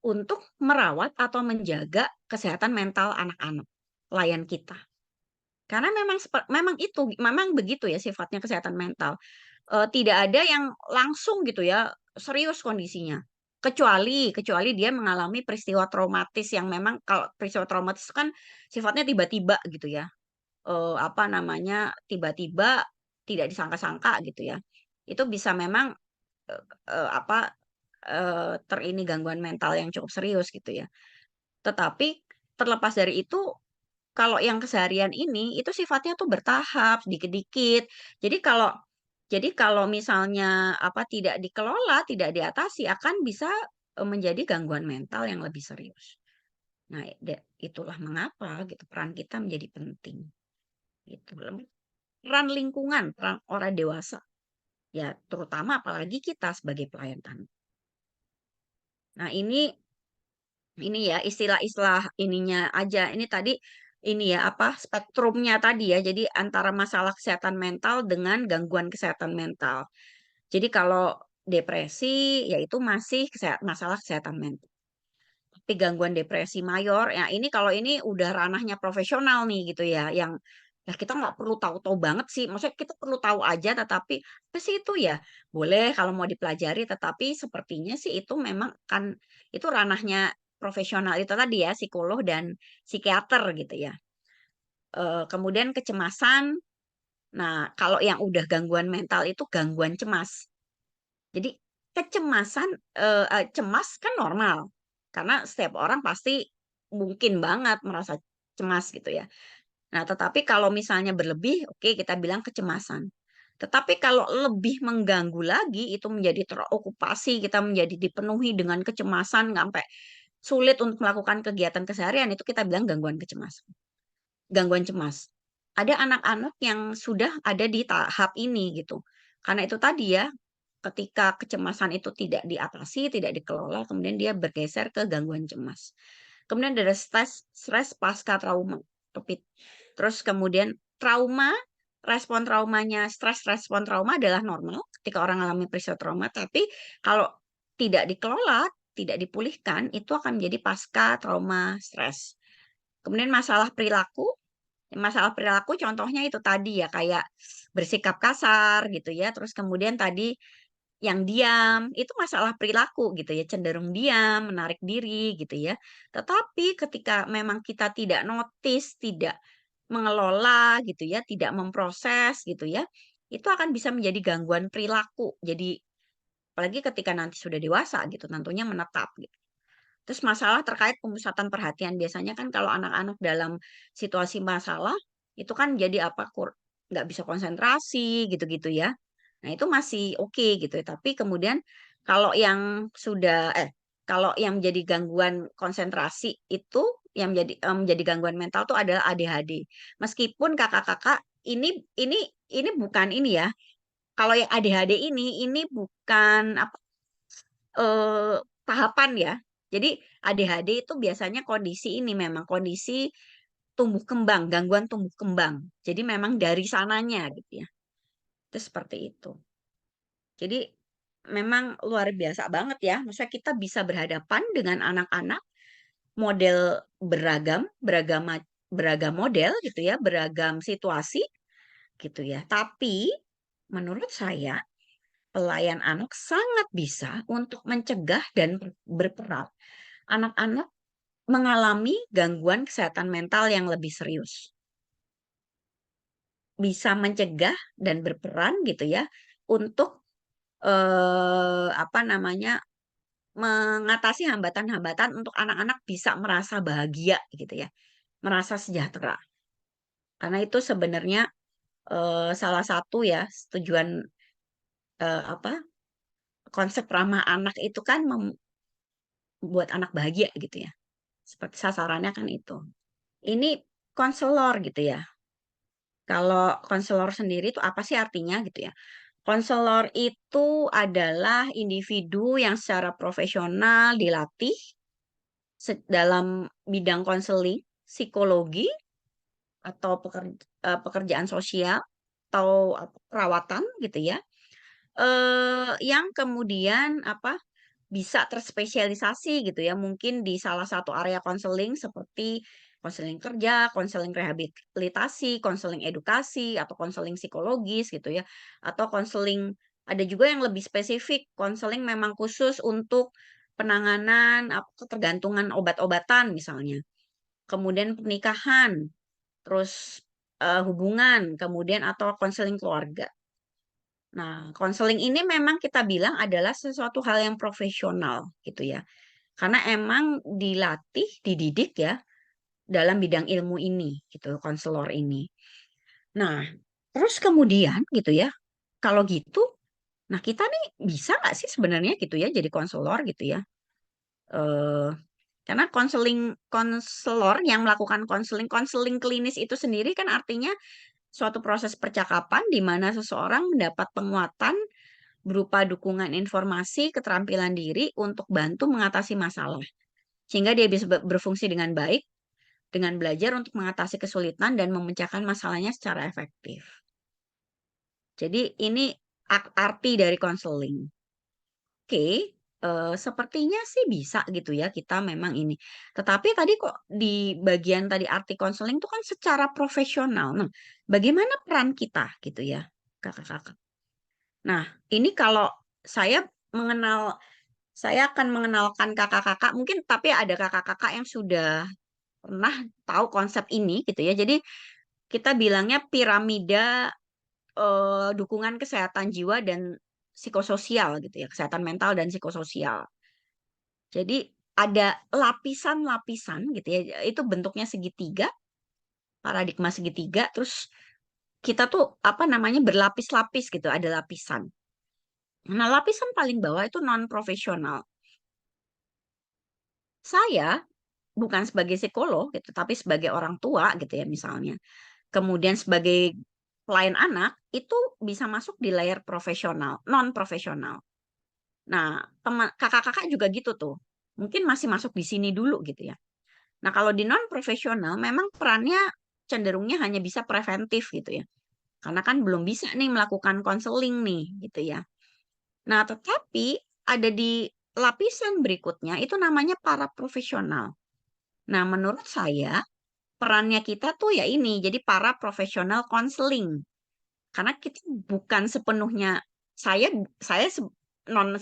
[SPEAKER 1] untuk merawat atau menjaga kesehatan mental anak-anak klien kita. Karena memang begitu ya sifatnya kesehatan mental. Tidak ada yang langsung gitu ya serius kondisinya. Kecuali dia mengalami peristiwa traumatis yang memang kalau peristiwa traumatis kan sifatnya tiba-tiba gitu ya. Apa namanya, tiba-tiba tidak disangka-sangka gitu ya. Itu bisa memang, apa, terini gangguan mental yang cukup serius gitu ya. Tetapi terlepas dari itu, kalau yang keseharian ini, itu sifatnya tuh bertahap, dikit-dikit. Jadi kalau misalnya, apa, tidak dikelola, tidak diatasi, akan bisa, menjadi gangguan mental yang lebih serius. Nah, itulah mengapa gitu peran kita menjadi penting, gitu. Peran lingkungan, peran orang dewasa, ya terutama apalagi kita sebagai pelayan anak. Nah ini ya istilah-istilah ininya aja, ini tadi ini ya apa, spektrumnya tadi ya, jadi antara masalah kesehatan mental dengan gangguan kesehatan mental. Jadi kalau depresi, ya itu masih masalah kesehatan mental. Tapi gangguan depresi mayor, ya ini kalau ini udah ranahnya profesional nih gitu ya, yang ya kita nggak perlu tahu-tahu banget sih, maksudnya kita perlu tahu aja, tetapi apa sih itu ya? Boleh kalau mau dipelajari, tetapi sepertinya sih itu memang kan itu ranahnya profesional itu tadi ya, psikolog dan psikiater gitu ya. Kemudian kecemasan, nah kalau yang udah gangguan mental itu gangguan cemas. Jadi kecemasan, cemas kan normal, karena setiap orang pasti mungkin banget merasa cemas gitu ya. Nah, tetapi kalau misalnya berlebih, oke kita bilang kecemasan. Tetapi kalau lebih mengganggu lagi, itu menjadi terokupasi, kita menjadi dipenuhi dengan kecemasan sampai sulit untuk melakukan kegiatan keseharian, itu kita bilang gangguan cemas. Ada anak-anak yang sudah ada di tahap ini gitu. Karena itu tadi ya, ketika kecemasan itu tidak diatasi, tidak dikelola, kemudian dia bergeser ke gangguan cemas. Kemudian ada stres pasca trauma. Terus kemudian respon traumanya, stres respon trauma adalah normal ketika orang mengalami peristiwa trauma, tapi kalau tidak dikelola, tidak dipulihkan, itu akan menjadi pasca trauma stres. Kemudian masalah perilaku contohnya itu tadi ya, kayak bersikap kasar gitu ya, terus kemudian tadi yang diam, itu masalah perilaku gitu ya, cenderung diam, menarik diri gitu ya. Tetapi ketika memang kita tidak notice, tidak mengelola gitu ya, tidak memproses gitu ya, itu akan bisa menjadi gangguan perilaku. Jadi apalagi ketika nanti sudah dewasa gitu, tentunya menetap gitu. Terus masalah terkait pemusatan perhatian, biasanya kan kalau anak-anak dalam situasi masalah, itu kan jadi apa, nggak bisa konsentrasi gitu-gitu ya. Nah itu masih oke gitu ya, tapi kemudian kalau yang kalau yang menjadi gangguan konsentrasi itu, yang menjadi gangguan mental itu adalah ADHD. Meskipun kakak-kakak ini bukan ini ya, kalau yang ADHD ini bukan apa, tahapan ya. Jadi ADHD itu biasanya kondisi ini memang kondisi tumbuh kembang, gangguan tumbuh kembang. Jadi memang dari sananya gitu ya. Itu seperti itu. Jadi memang luar biasa banget ya. Maksudnya kita bisa berhadapan dengan anak-anak model beragam model gitu ya, beragam situasi gitu ya. Tapi menurut saya pelayan anak sangat bisa untuk mencegah dan berperan anak-anak mengalami gangguan kesehatan mental yang lebih serius. Bisa mencegah dan berperan gitu ya untuk apa namanya, mengatasi hambatan-hambatan untuk anak-anak bisa merasa bahagia gitu ya, merasa sejahtera. Karena itu sebenarnya, salah satu ya tujuan, apa, konsep ramah anak itu kan membuat anak bahagia gitu ya, seperti sasarannya kan itu. Ini konselor gitu ya. Kalau konselor sendiri itu apa sih artinya gitu ya? Konselor itu adalah individu yang secara profesional dilatih dalam bidang konseling, psikologi, atau pekerjaan sosial, atau perawatan gitu ya. Yang kemudian bisa terspesialisasi gitu ya, mungkin di salah satu area konseling seperti konseling kerja, konseling rehabilitasi, konseling edukasi, atau konseling psikologis gitu ya, atau konseling ada juga yang lebih spesifik, konseling memang khusus untuk penanganan ketergantungan obat-obatan misalnya, kemudian pernikahan, terus hubungan, kemudian atau konseling keluarga. Nah, konseling ini memang kita bilang adalah sesuatu hal yang profesional gitu ya. Karena emang dilatih, dididik ya dalam bidang ilmu ini gitu, konselor ini. Nah, terus kemudian gitu ya, kalau gitu, nah kita nih bisa nggak sih sebenarnya gitu ya jadi konselor gitu ya? Eh, karena konselor yang melakukan konseling klinis itu sendiri kan artinya suatu proses percakapan di mana seseorang mendapat penguatan berupa dukungan informasi, keterampilan diri untuk bantu mengatasi masalah. Sehingga dia bisa berfungsi dengan baik, dengan belajar untuk mengatasi kesulitan dan memecahkan masalahnya secara efektif. Jadi ini arti dari konseling. Oke, sepertinya sih bisa gitu ya kita memang ini. Tetapi tadi kok di bagian tadi arti konseling itu kan secara profesional. Nah, bagaimana peran kita gitu ya, kakak-kakak? Nah, ini kalau saya saya akan mengenalkan kakak-kakak, mungkin tapi ada kakak-kakak yang sudah pernah tahu konsep ini gitu ya. Jadi kita bilangnya piramida dukungan kesehatan jiwa dan psikososial gitu ya, kesehatan mental dan psikososial. Jadi ada lapisan-lapisan gitu ya, itu bentuknya segitiga, paradigma segitiga, terus kita tuh berlapis-lapis gitu, ada lapisan. Nah, lapisan paling bawah itu non profesional. Saya bukan sebagai psikolog gitu, tapi sebagai orang tua gitu ya misalnya. Kemudian sebagai pelayan anak itu bisa masuk di layer profesional, non profesional. Nah, kakak-kakak juga gitu tuh. Mungkin masih masuk di sini dulu gitu ya. Nah, kalau di non profesional memang perannya cenderungnya hanya bisa preventif gitu ya. Karena kan belum bisa nih melakukan konseling nih gitu ya. Nah, tetapi ada di lapisan berikutnya itu namanya para profesional. Nah, menurut saya perannya kita tuh ya ini, jadi para profesional konseling. Karena kita bukan sepenuhnya saya saya se- non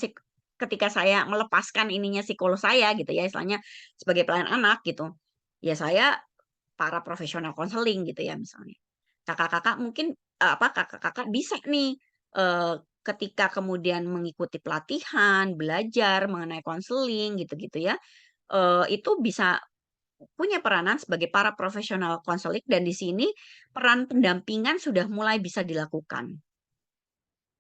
[SPEAKER 1] ketika saya melepaskan ininya psikolog saya gitu ya, istilahnya sebagai pelayan anak gitu. Ya saya para profesional konseling gitu ya misalnya. Kakak-kakak mungkin kakak-kakak bisa nih eh, ketika kemudian mengikuti pelatihan, belajar mengenai konseling gitu-gitu ya. Itu bisa punya peranan sebagai para profesional konseling dan di sini peran pendampingan sudah mulai bisa dilakukan.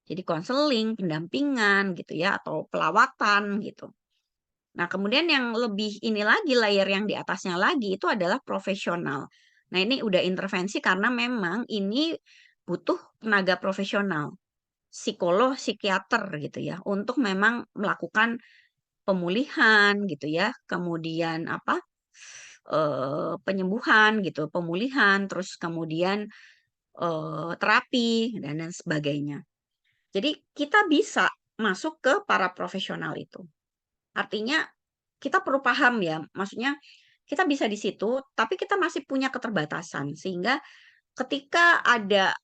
[SPEAKER 1] Jadi konseling, pendampingan gitu ya atau pelawatan gitu. Nah, kemudian yang lebih ini lagi layer yang di atasnya lagi itu adalah profesional. Nah, ini udah intervensi karena memang ini butuh tenaga profesional, psikolog, psikiater gitu ya untuk memang melakukan pemulihan gitu ya. Kemudian penyembuhan gitu, pemulihan, terus kemudian terapi dan lain sebagainya. Jadi kita bisa masuk ke para profesional itu. Artinya kita perlu paham ya, maksudnya kita bisa di situ, tapi kita masih punya keterbatasan sehingga ketika ada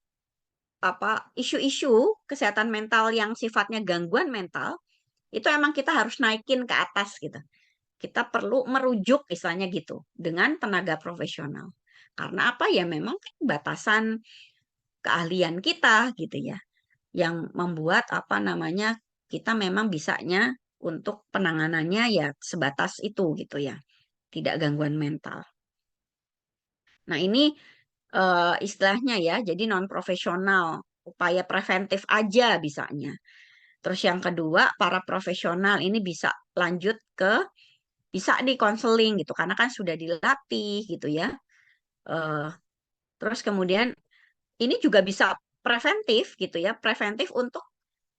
[SPEAKER 1] isu-isu kesehatan mental yang sifatnya gangguan mental, itu emang kita harus naikin ke atas gitu. Kita perlu merujuk istilahnya gitu dengan tenaga profesional. Karena apa ya memang kan batasan keahlian kita gitu ya yang membuat kita memang bisanya untuk penanganannya ya sebatas itu gitu ya. Tidak gangguan mental. Nah, ini istilahnya ya, jadi non profesional, upaya preventif aja bisanya. Terus yang kedua, para profesional ini bisa lanjut ke bisa di konseling gitu karena kan sudah dilatih gitu ya. Eh, terus kemudian ini juga bisa preventif gitu ya, preventif untuk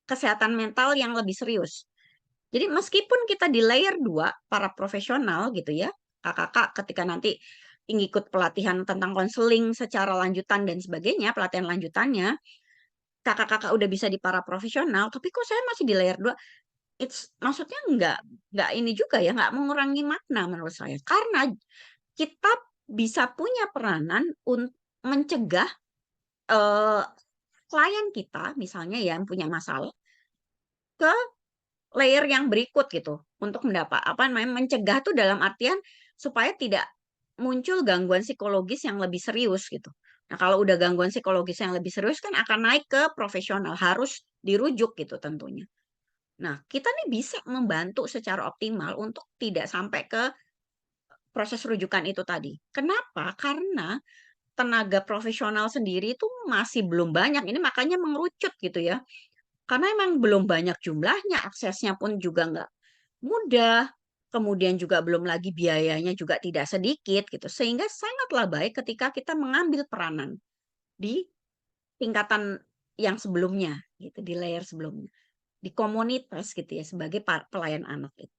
[SPEAKER 1] kesehatan mental yang lebih serius. Jadi meskipun kita di layer 2 para profesional gitu ya, kakak-kakak ketika nanti ikut pelatihan tentang konseling secara lanjutan dan sebagainya, pelatihan lanjutannya, kakak-kakak udah bisa di para profesional, tapi kok saya masih di layer 2? Maksudnya nggak ini juga ya, nggak mengurangi makna menurut saya. Karena kita bisa punya peranan untuk mencegah eh, klien kita, misalnya yang punya masalah, ke layer yang berikut gitu untuk mendapat apa namanya mencegah tuh dalam artian supaya tidak muncul gangguan psikologis yang lebih serius gitu. Nah, kalau udah gangguan psikologis yang lebih serius kan akan naik ke profesional, harus dirujuk gitu tentunya. Nah, kita nih bisa membantu secara optimal untuk tidak sampai ke proses rujukan itu tadi. Kenapa? Karena tenaga profesional sendiri itu masih belum banyak. Ini makanya mengerucut gitu ya. Karena emang belum banyak jumlahnya, aksesnya pun juga nggak mudah, kemudian juga belum lagi biayanya juga tidak sedikit gitu. Sehingga sangatlah baik ketika kita mengambil peranan di tingkatan yang sebelumnya gitu, di layer sebelumnya, di komunitas gitu ya sebagai pelayan anak itu.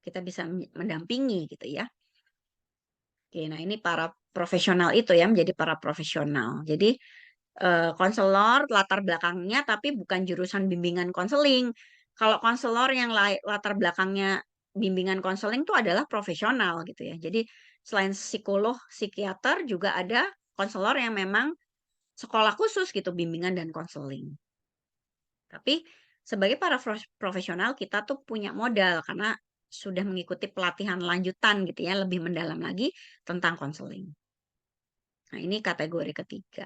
[SPEAKER 1] Kita bisa mendampingi gitu ya. Oke, nah ini para profesional itu ya menjadi para profesional. Jadi konselor latar belakangnya tapi bukan jurusan bimbingan konseling. Kalau konselor yang latar belakangnya bimbingan konseling itu adalah profesional gitu ya. Jadi selain psikolog, psikiater juga ada konselor yang memang sekolah khusus gitu bimbingan dan konseling. Tapi sebagai para profesional kita tuh punya modal karena sudah mengikuti pelatihan lanjutan gitu ya, lebih mendalam lagi tentang konseling. Nah, ini kategori ketiga.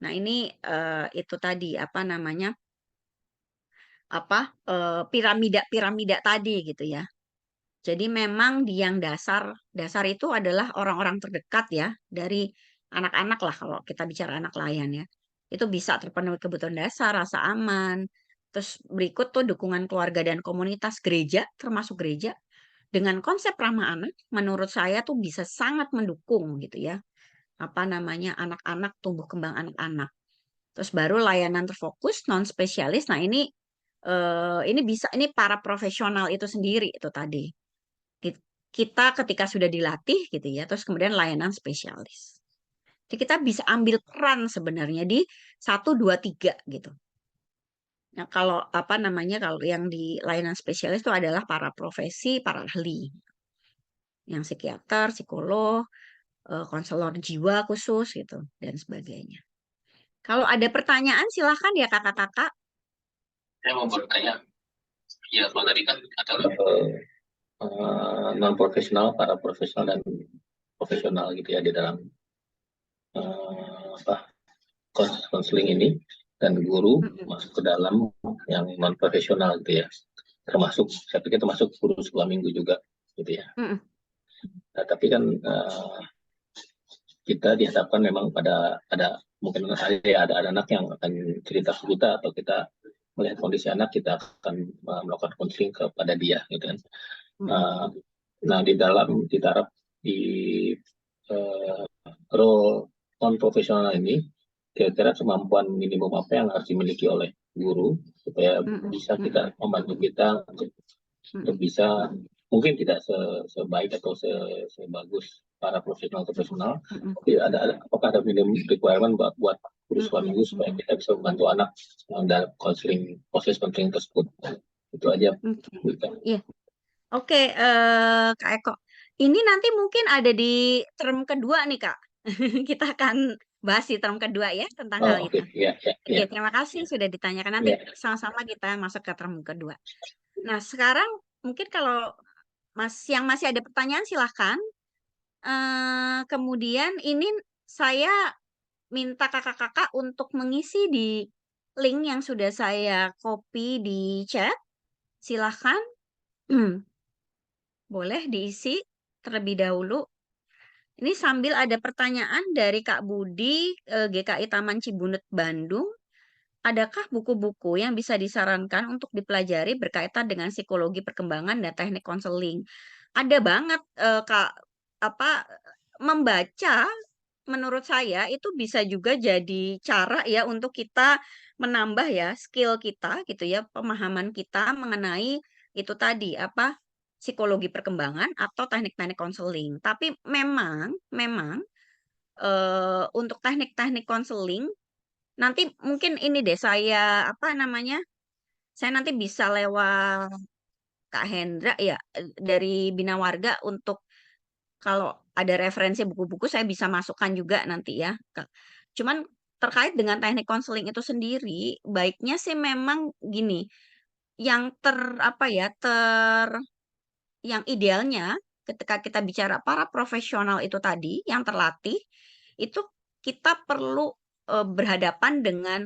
[SPEAKER 1] Nah, ini itu tadi apa namanya? Piramida-piramida tadi gitu ya. Jadi memang di yang dasar itu adalah orang-orang terdekat ya dari anak-anak lah kalau kita bicara anak layan ya. Itu bisa terpenuhi kebutuhan dasar, rasa aman. Terus berikut tuh dukungan keluarga dan komunitas gereja, termasuk gereja. Dengan konsep ramah anak, menurut saya tuh bisa sangat mendukung gitu ya. Apa namanya anak-anak, tumbuh kembang anak-anak. Terus baru layanan terfokus non spesialis. Nah, ini bisa ini para profesional itu sendiri itu tadi. Kita ketika sudah dilatih gitu ya, terus kemudian layanan spesialis. Jadi kita bisa ambil peran sebenarnya di 1, 2, 3 gitu. Nah, kalau apa namanya kalau yang di layanan spesialis itu adalah para profesi, para ahli. Yang psikiater, psikolog, konselor jiwa khusus gitu dan sebagainya. Kalau ada pertanyaan silahkan ya kakak-kakak.
[SPEAKER 4] Saya mau bertanya, ya kalau tadi kan ada level non profesional, para profesional dan profesional gitu ya di dalam konseling ini, dan guru masuk ke dalam yang non profesional gitu ya, termasuk saya pikir termasuk guru sekolah minggu juga gitu ya. Nah, tapi kan kita dihadapkan memang pada ada mungkin ada anak yang akan cerita ke kita atau kita melihat kondisi anak, kita akan melakukan konseling kepada dia gitu kan. Nah di dalam ditarap di role non profesional ini, kira-kira kemampuan minimum apa yang harus dimiliki oleh guru supaya bisa kita membantu kita untuk bisa mungkin tidak sebaik atau sebagus para profesional, tapi apakah ada minimum requirement buat guru sekolah minggu supaya kita bisa membantu anak dalam proses konseling tersebut. Itu aja.
[SPEAKER 1] Iya. Oke, Kak Eko. Ini nanti mungkin ada di term kedua nih, Kak. Kita akan bahas di term kedua ya tentang hal itu. Oke, terima kasih sudah ditanyakan. Nanti sama-sama kita masuk ke term kedua. Nah, sekarang mungkin kalau yang masih ada pertanyaan silahkan. Kemudian ini saya minta kakak-kakak untuk mengisi di link yang sudah saya copy di chat. Silahkan. Boleh diisi terlebih dahulu. Ini sambil ada pertanyaan dari Kak Budi, GKI Taman Cibunut, Bandung. Adakah buku-buku yang bisa disarankan untuk dipelajari berkaitan dengan psikologi perkembangan dan teknik konseling? Ada banget, Kak. Membaca menurut saya itu bisa juga jadi cara ya untuk kita menambah ya skill kita gitu ya, pemahaman kita mengenai itu tadi apa, psikologi perkembangan atau teknik-teknik konseling. Tapi memang memang, untuk teknik-teknik konseling nanti mungkin ini deh saya, apa namanya, saya nanti bisa lewat Kak Hendra ya, dari Bina Warga untuk kalau ada referensi buku-buku saya bisa masukkan juga nanti ya, Kak. Cuman terkait dengan teknik konseling itu sendiri, baiknya sih memang gini, yang apa ya, yang idealnya ketika kita bicara para profesional itu tadi yang terlatih, itu kita perlu, berhadapan dengan,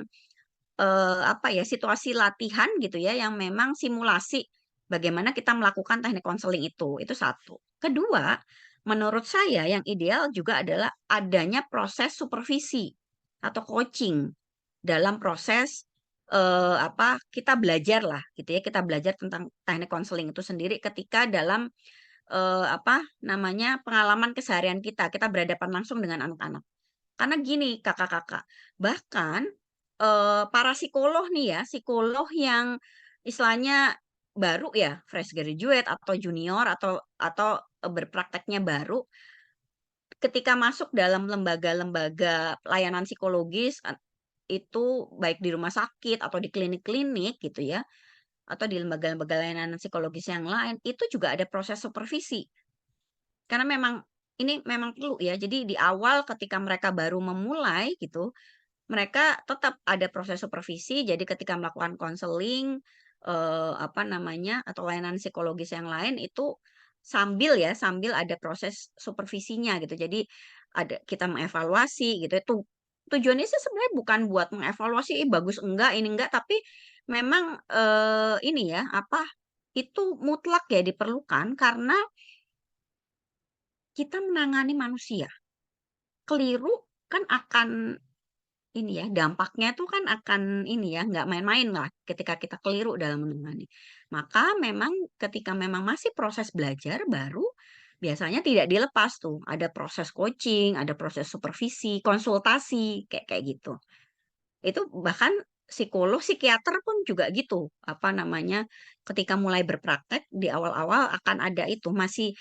[SPEAKER 1] apa ya, situasi latihan gitu ya, yang memang simulasi bagaimana kita melakukan teknik konseling itu satu. Kedua, menurut saya yang ideal juga adalah adanya proses supervisi atau coaching dalam proses, apa, kita belajar lah gitu ya, kita belajar tentang teknik konseling itu sendiri ketika dalam, apa namanya, pengalaman keseharian kita berhadapan langsung dengan anak-anak. Karena gini Kakak-Kakak, bahkan, para psikolog nih ya, psikolog yang istilahnya baru ya, fresh graduate atau junior atau, berprakteknya baru, ketika masuk dalam lembaga-lembaga pelayanan psikologis, itu baik di rumah sakit atau di klinik-klinik gitu ya, atau di lembaga-lembaga layanan psikologis yang lain, itu juga ada proses supervisi. Karena memang ini memang perlu ya, jadi di awal ketika mereka baru memulai gitu, mereka tetap ada proses supervisi, jadi ketika melakukan konseling, apa namanya, atau layanan psikologis yang lain itu sambil ya, sambil ada proses supervisinya gitu. Jadi kita mengevaluasi gitu, tujuannya sih sebenarnya bukan buat mengevaluasi, "Ih bagus enggak, ini enggak," tapi memang, ini ya, apa, itu mutlak ya diperlukan karena kita menangani manusia. Keliru kan akan ini ya, dampaknya tuh kan akan ini ya, nggak main-main lah ketika kita keliru dalam menangani. Maka memang ketika memang masih proses belajar baru, biasanya tidak dilepas tuh, ada proses coaching, ada proses supervisi, konsultasi, kayak kayak gitu. Itu bahkan psikolog, psikiater pun juga gitu, apa namanya, ketika mulai berpraktek di awal-awal akan ada itu, masih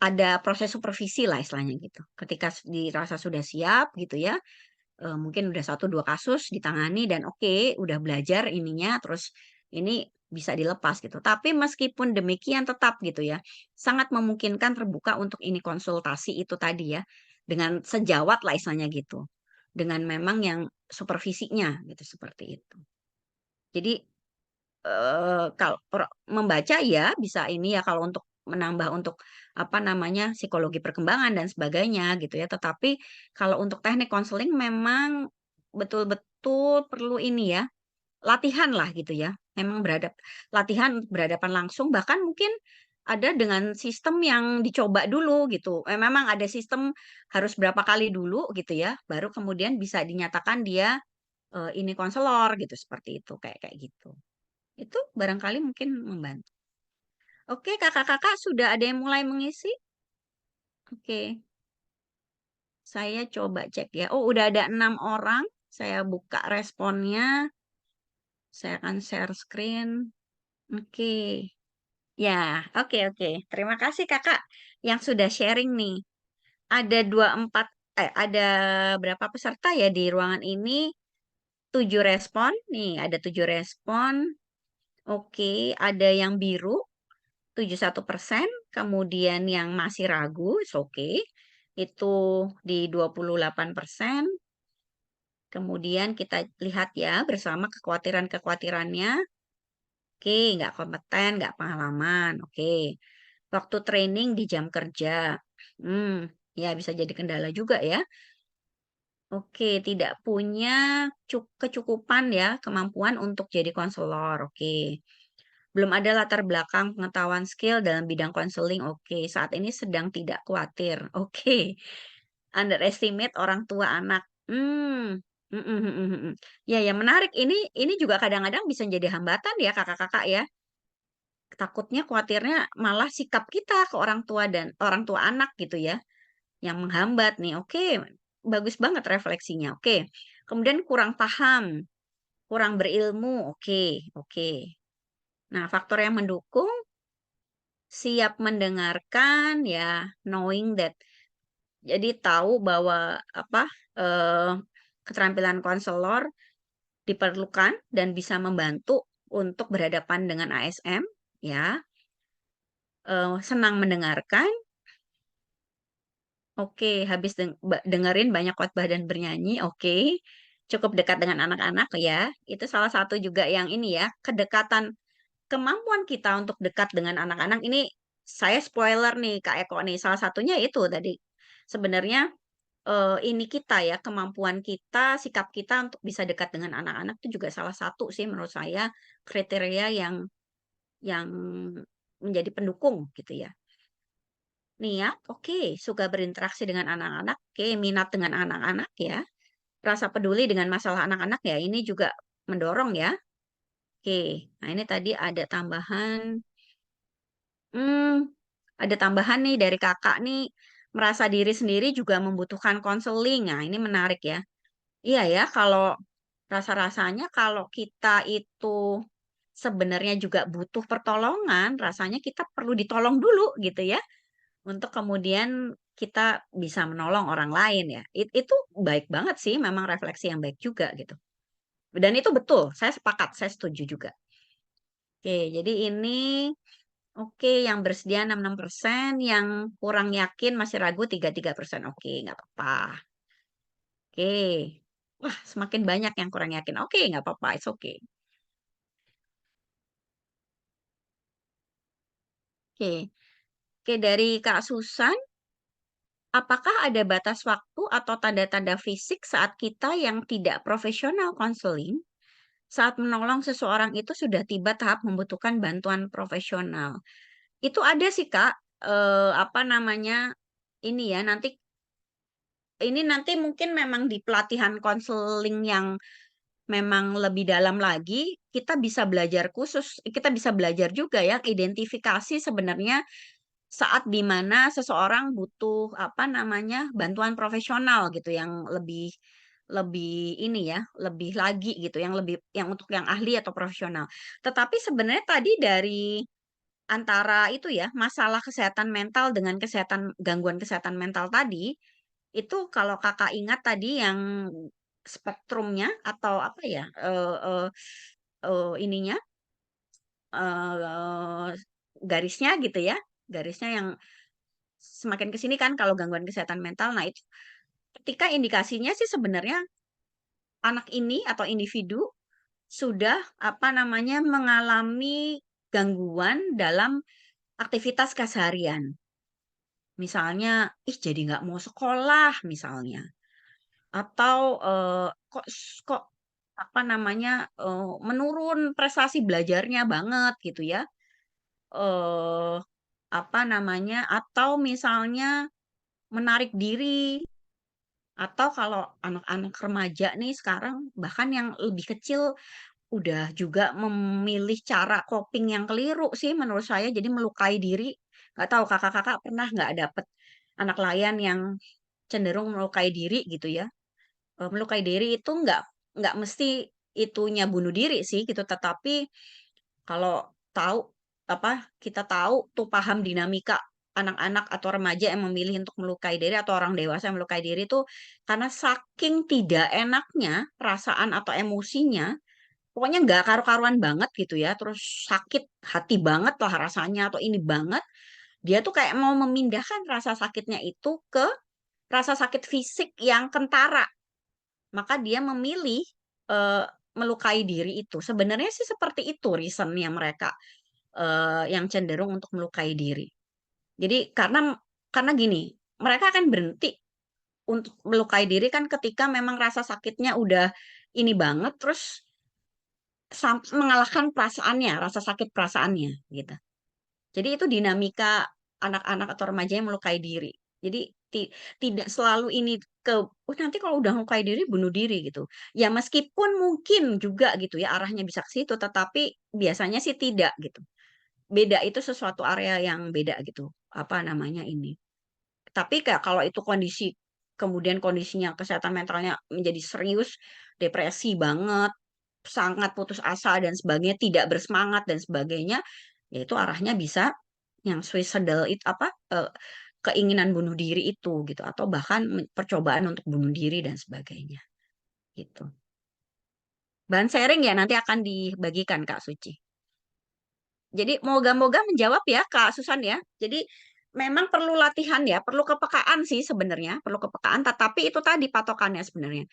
[SPEAKER 1] ada proses supervisi lah istilahnya gitu. Ketika dirasa sudah siap gitu ya, mungkin udah satu 2 kasus ditangani dan oke, udah belajar ininya, terus ini bisa dilepas gitu. Tapi meskipun demikian tetap gitu ya, sangat memungkinkan terbuka untuk ini konsultasi itu tadi ya, dengan sejawat lah istilahnya gitu. Dengan memang yang supervisinya gitu, seperti itu. Jadi, kalau membaca ya bisa ini ya kalau untuk menambah untuk, apa namanya, psikologi perkembangan dan sebagainya gitu ya. Tetapi kalau untuk teknik konseling memang betul-betul perlu ini ya, latihan lah gitu ya. Memang latihan berhadapan langsung bahkan mungkin ada dengan sistem yang dicoba dulu gitu. Memang ada sistem harus berapa kali dulu gitu ya, baru kemudian bisa dinyatakan dia, ini konselor gitu, seperti itu, kayak kayak gitu. Itu barangkali mungkin membantu. Oke, Kakak-kakak sudah ada yang mulai mengisi? Oke, saya coba cek ya. Oh, udah ada 6 orang. Saya buka responnya. Saya akan share screen. Oke. Ya, oke oke. Terima kasih Kakak yang sudah sharing nih. Ada 24 ada berapa peserta ya di ruangan ini? 7 respon. Nih, ada 7 respon. Oke, ada yang biru 71%, kemudian yang masih ragu, it's okay, itu di 28%. Kemudian kita lihat ya bersama kekhawatiran-kekhawatirannya. Oke, nggak kompeten, nggak pengalaman. Oke. Waktu training di jam kerja. Ya bisa jadi kendala juga ya. Oke, tidak punya kecukupan ya kemampuan untuk jadi konselor. Oke. Belum ada latar belakang pengetahuan skill dalam bidang konseling. Oke, saat ini sedang tidak khawatir. Oke. Underestimate orang tua anak. Mhm mhm mhm. Ya ya menarik. Ini juga kadang-kadang bisa jadi hambatan ya Kakak-kakak ya. Takutnya khawatirnya malah sikap kita ke orang tua dan orang tua anak gitu ya, yang menghambat nih. Oke, bagus banget refleksinya. Oke. Kemudian kurang paham, kurang berilmu. Oke, oke. Nah, faktor yang mendukung siap mendengarkan ya, knowing that. Jadi tahu bahwa eh, keterampilan konselor diperlukan dan bisa membantu untuk berhadapan dengan ASM ya. Senang mendengarkan. Oke, habis dengerin banyak khotbah dan bernyanyi, oke. Cukup dekat dengan anak-anak ya. Itu salah satu juga yang ini ya, kedekatan kemampuan kita untuk dekat dengan anak-anak ini saya spoiler nih Kak Eko nih. Salah satunya itu tadi. Sebenarnya ini kita ya, kemampuan kita, sikap kita untuk bisa dekat dengan anak-anak itu juga salah satu sih menurut saya kriteria yang menjadi pendukung gitu ya. Niat, oke. Suka berinteraksi dengan anak-anak, oke. Minat dengan anak-anak ya. Rasa peduli dengan masalah anak-anak ya, ini juga mendorong ya. Oke. Nah, ini tadi ada tambahan. Ada tambahan nih dari kakak nih. Merasa diri sendiri juga membutuhkan konseling. Nah, ini menarik ya. Iya ya, kalau rasa-rasanya kalau kita itu sebenarnya juga butuh pertolongan, rasanya kita perlu ditolong dulu gitu ya. Untuk kemudian kita bisa menolong orang lain ya. Itu baik banget sih, memang refleksi yang baik juga gitu. Dan itu betul, saya sepakat, saya setuju juga. Oke, jadi ini oke yang bersedia 66%, yang kurang yakin masih ragu 33%. Oke, nggak apa-apa. Oke. Wah, semakin banyak yang kurang yakin. Oke, nggak apa-apa, it's okay. Oke. Oke, dari Kak Susan, apakah ada batas waktu atau tanda-tanda fisik saat kita yang tidak profesional konseling saat menolong seseorang itu sudah tiba tahap membutuhkan bantuan profesional? Itu ada sih Kak, apa namanya, ini ya nanti mungkin memang di pelatihan konseling yang memang lebih dalam lagi, kita bisa belajar khusus, kita bisa belajar juga ya identifikasi sebenarnya saat dimana seseorang butuh apa namanya bantuan profesional gitu yang lebih lebih ini ya lebih lagi gitu yang untuk yang ahli atau profesional. Tetapi sebenarnya tadi dari antara itu ya masalah kesehatan mental dengan gangguan kesehatan mental tadi itu kalau kakak ingat tadi yang spektrumnya atau apa ya ininya eh, garisnya gitu ya garisnya yang semakin ke sini kan kalau gangguan kesehatan mental, nah itu ketika indikasinya sih sebenarnya anak ini atau individu sudah apa namanya mengalami gangguan dalam aktivitas keseharian. Misalnya, ih jadi nggak mau sekolah misalnya, atau kok apa namanya menurun prestasi belajarnya banget gitu ya. eh Apa namanya? Atau misalnya menarik diri. Atau kalau anak-anak remaja nih sekarang bahkan yang lebih kecil udah juga memilih cara coping yang keliru sih menurut saya jadi melukai diri. Nggak tahu kakak-kakak pernah nggak dapet anak layan yang cenderung melukai diri gitu ya. Melukai diri itu nggak mesti itunya bunuh diri sih gitu tetapi kalau tahu kita tahu tuh paham dinamika anak-anak atau remaja yang memilih untuk melukai diri atau orang dewasa yang melukai diri itu karena saking tidak enaknya perasaan atau emosinya, pokoknya nggak karu-karuan banget gitu ya, terus sakit hati banget lah rasanya atau ini banget, dia tuh kayak mau memindahkan rasa sakitnya itu ke rasa sakit fisik yang kentara, maka dia memilih eh, melukai diri itu. Sebenarnya sih seperti itu reasonnya mereka yang cenderung untuk melukai diri. Jadi karena gini, mereka akan berhenti untuk melukai diri kan ketika memang rasa sakitnya udah ini banget, terus mengalahkan perasaannya, rasa sakit perasaannya gitu. Jadi itu dinamika anak-anak atau remaja yang melukai diri. Jadi tidak selalu ini ke nanti kalau udah melukai diri bunuh diri gitu. Ya meskipun mungkin juga gitu ya arahnya bisa ke situ, tetapi biasanya sih tidak gitu. Beda itu sesuatu area yang beda gitu. Apa namanya ini. Tapi kayak kalau itu kondisi kemudian kondisinya kesehatan mentalnya menjadi serius, depresi banget, sangat putus asa dan sebagainya, tidak bersemangat dan sebagainya, yaitu arahnya bisa yang suicidal itu apa keinginan bunuh diri itu gitu, atau bahkan percobaan untuk bunuh diri dan sebagainya gitu. Bahan sharing ya nanti akan dibagikan Kak Suci. Jadi moga-moga menjawab ya Kak Susan ya. Jadi memang perlu latihan ya, perlu kepekaan sih sebenarnya, perlu kepekaan. Tetapi itu tadi patokannya sebenarnya.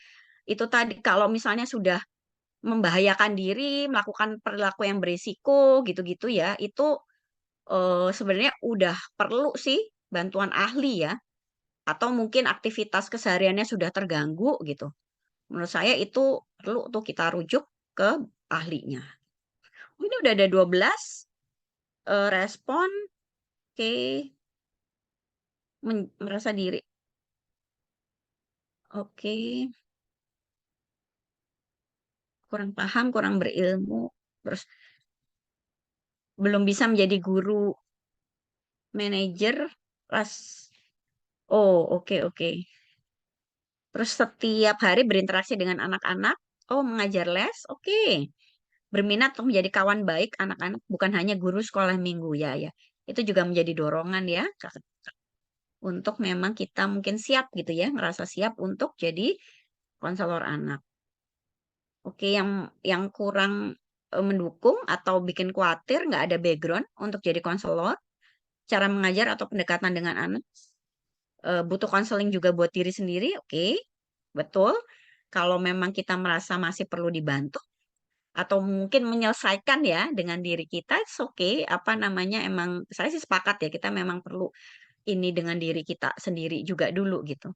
[SPEAKER 1] Itu tadi kalau misalnya sudah membahayakan diri, melakukan perilaku yang berisiko gitu-gitu ya, itu sebenarnya udah perlu sih bantuan ahli ya. Atau mungkin aktivitas kesehariannya sudah terganggu gitu. Menurut saya itu perlu tuh kita rujuk ke ahlinya. Ini udah ada 12 respon. Oke, merasa diri. Oke, kurang paham, kurang berilmu, terus belum bisa menjadi guru, manajer, pas. Oh, oke, oke. Terus setiap hari berinteraksi dengan anak-anak. Oh, mengajar les. Oke. Berminat untuk menjadi kawan baik anak-anak, bukan hanya guru sekolah minggu ya, ya. Itu juga menjadi dorongan ya, untuk memang kita mungkin siap gitu ya, ngerasa siap untuk jadi konselor anak. Oke, yang kurang mendukung atau bikin khawatir nggak ada background untuk jadi konselor, cara mengajar atau pendekatan dengan anak, butuh konseling juga buat diri sendiri, oke, betul. Kalau memang kita merasa masih perlu dibantu atau mungkin menyelesaikan ya dengan diri kita, it's okay. Apa namanya, emang saya sih sepakat ya, kita memang perlu ini dengan diri kita sendiri juga dulu gitu.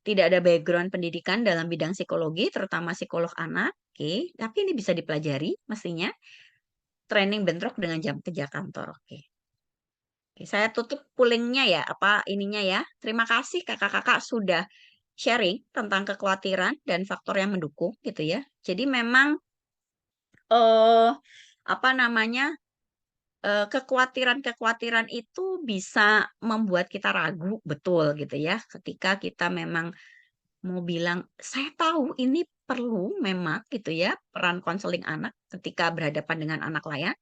[SPEAKER 1] Tidak ada background pendidikan dalam bidang psikologi, terutama psikolog anak, oke. Tapi ini bisa dipelajari mestinya. Training bentrok dengan jam kerja kantor, oke. Oke, saya tutup poolingnya ya, apa ininya ya. Terima kasih kakak-kakak sudah sharing tentang kekhawatiran dan faktor yang mendukung gitu ya. Jadi memang eh apa namanya, kekhawatiran-kekhawatiran itu bisa membuat kita ragu, betul gitu ya. Ketika kita memang mau bilang, saya tahu ini perlu memang gitu ya, peran konseling anak ketika berhadapan dengan anak lain.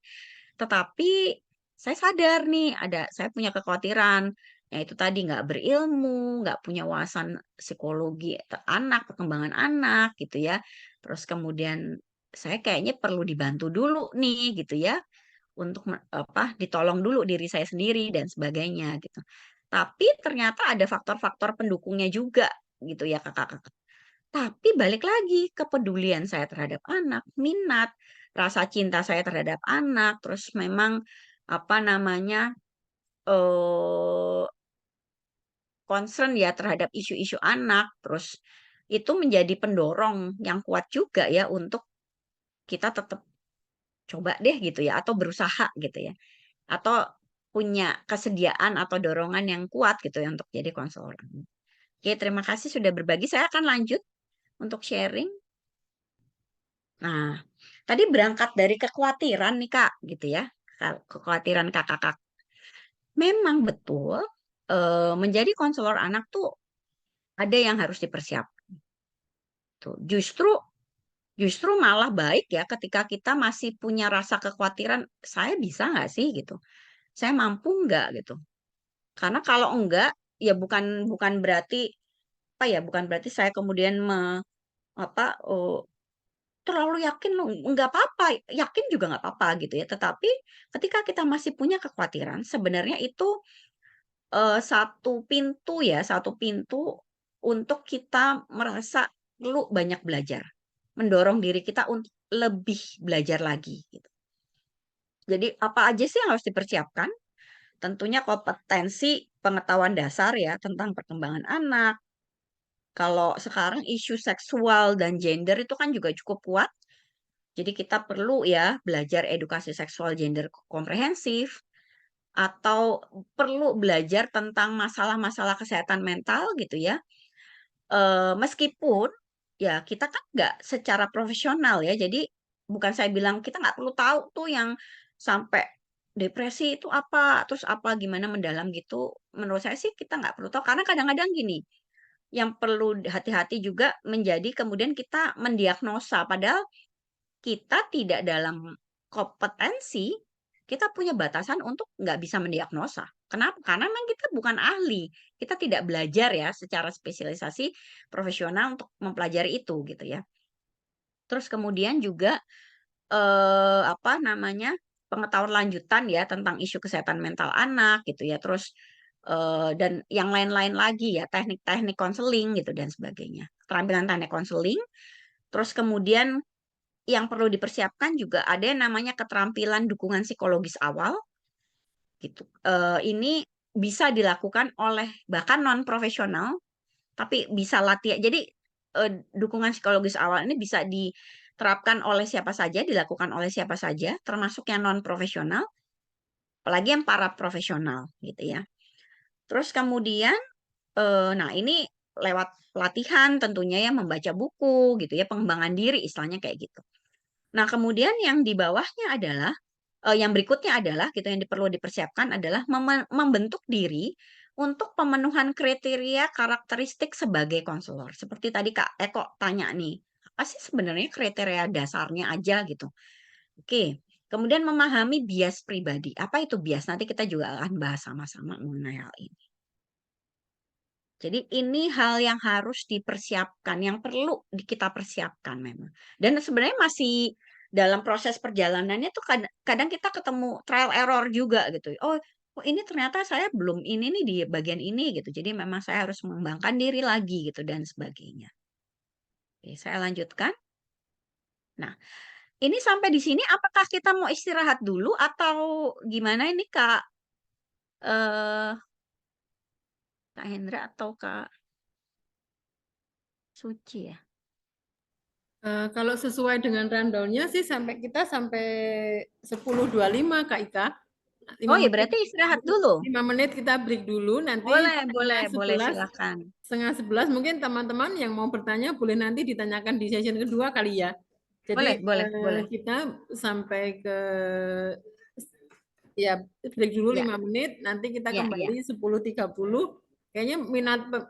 [SPEAKER 1] Tetapi saya sadar nih, saya punya kekhawatiran, yaitu tadi nggak berilmu, nggak punya wawasan psikologi anak, perkembangan anak gitu ya. Terus kemudian saya kayaknya perlu dibantu dulu nih gitu ya, untuk ditolong dulu diri saya sendiri dan sebagainya gitu. Tapi ternyata ada faktor-faktor pendukungnya juga gitu ya kakak-kakak. Tapi balik lagi kepedulian saya terhadap anak, minat, rasa cinta saya terhadap anak, terus memang apa namanya eh concern ya terhadap isu-isu anak, terus itu menjadi pendorong yang kuat juga ya untuk kita tetap coba deh gitu ya, atau berusaha gitu ya, atau punya kesediaan atau dorongan yang kuat gitu ya untuk jadi konselor. Oke, terima kasih sudah berbagi. Saya akan lanjut untuk sharing. Nah, tadi berangkat dari kekhawatiran nih Kak, gitu ya. Kekhawatiran kakak-kakak. Memang betul, menjadi konselor anak tuh ada yang harus dipersiapkan. Tuh, justru malah baik ya ketika kita masih punya rasa kekhawatiran, saya bisa nggak sih gitu? Saya mampu nggak gitu? Karena kalau enggak, ya bukan bukan berarti apa ya? Bukan berarti saya kemudian apa terlalu yakin loh, nggak apa-apa, yakin juga nggak apa-apa gitu ya. Tetapi ketika kita masih punya kekhawatiran, sebenarnya itu satu pintu untuk kita merasa perlu banyak belajar, mendorong diri kita untuk lebih belajar lagi. Gitu. Jadi apa aja sih yang harus dipersiapkan? Tentunya kompetensi pengetahuan dasar ya tentang perkembangan anak. Kalau sekarang isu seksual dan gender itu kan juga cukup kuat. Jadi kita perlu ya belajar edukasi seksual gender komprehensif atau perlu belajar tentang masalah-masalah kesehatan mental gitu ya. Meskipun ya kita kan nggak secara profesional ya. Jadi bukan saya bilang kita nggak perlu tahu tuh yang sampai depresi itu apa, terus apa gimana mendalam gitu. Menurut saya sih kita nggak perlu tahu karena kadang-kadang gini, yang perlu hati-hati juga menjadi kemudian kita mendiagnosa, padahal kita tidak dalam kompetensi, kita punya batasan untuk nggak bisa mendiagnosa. Kenapa? Karena memang kita bukan ahli, kita tidak belajar ya secara spesialisasi profesional untuk mempelajari itu gitu ya. Terus kemudian juga apa namanya, pengetahuan lanjutan ya tentang isu kesehatan mental anak gitu ya. Terus dan yang lain-lain lagi ya, teknik-teknik konseling gitu dan sebagainya. Keterampilan teknik konseling. Terus kemudian yang perlu dipersiapkan juga ada yang namanya keterampilan dukungan psikologis awal gitu. Ini bisa dilakukan oleh bahkan non profesional, tapi bisa latihan. Jadi dukungan psikologis awal ini bisa diterapkan oleh siapa saja, dilakukan oleh siapa saja, termasuk yang non profesional, apalagi yang para profesional gitu ya. Terus kemudian, nah ini lewat pelatihan tentunya ya, membaca buku gitu ya, pengembangan diri istilahnya kayak gitu. Nah kemudian yang di bawahnya adalah, yang berikutnya adalah gitu yang perlu dipersiapkan adalah membentuk diri untuk pemenuhan kriteria karakteristik sebagai konselor. Seperti tadi Kak Eko tanya nih, apa sih sebenarnya kriteria dasarnya aja gitu. Oke, kemudian memahami bias pribadi. Apa itu bias? Nanti kita juga akan bahas sama-sama mengenai hal ini. Jadi ini hal yang harus dipersiapkan, yang perlu kita persiapkan memang. Dan sebenarnya masih dalam proses perjalanannya tuh kadang kita ketemu trial error juga gitu. Oh, ini ternyata saya belum ini nih di bagian ini gitu. Jadi memang saya harus mengembangkan diri lagi gitu dan sebagainya. Oke, saya lanjutkan. Nah, ini sampai di sini apakah kita mau istirahat dulu atau gimana ini Kak Kak Hendra atau Kak Suci ya?
[SPEAKER 3] Kalau sesuai dengan rundown-nya sih kita sampai 10.25 Kak Ika. 5
[SPEAKER 1] Oh ya
[SPEAKER 3] menit,
[SPEAKER 1] berarti istirahat dulu.
[SPEAKER 3] 5 menit kita break dulu, nanti
[SPEAKER 1] Boleh silakan.
[SPEAKER 3] setengah 11 mungkin teman-teman yang mau bertanya boleh nanti ditanyakan di session kedua kali ya. Jadi
[SPEAKER 1] Boleh.
[SPEAKER 3] kita sampai ke ya break dulu
[SPEAKER 1] Ya.
[SPEAKER 3] 5 menit, nanti kita
[SPEAKER 1] Ya,
[SPEAKER 3] kembali 10.30. Kayaknya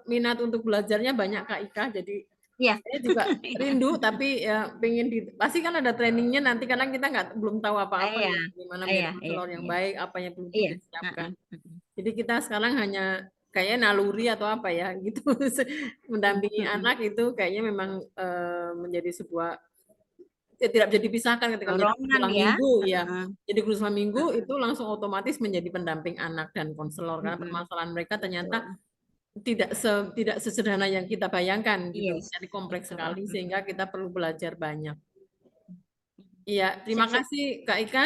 [SPEAKER 3] minat untuk belajarnya banyak Kak Ika, jadi
[SPEAKER 1] ya.
[SPEAKER 3] saya juga rindu tapi ya pengen pasti kan ada trainingnya nanti karena kita belum tahu apa-apa ya, gimana menjadi konselor yang baik, apa yang perlu disiapkan. Jadi kita sekarang hanya kayaknya naluri atau apa ya gitu mendampingi anak itu kayaknya memang menjadi sebuah tidak bisa dipisahkan ketika menjadi guru sekolah minggu ya. Jadi guru sekolah minggu itu langsung otomatis menjadi pendamping anak dan konselor karena permasalahan mereka ternyata tidak sesederhana yang kita bayangkan gitu. Jadi kompleks sekali sehingga kita perlu belajar banyak. Iya, terima kasih Kak Ika.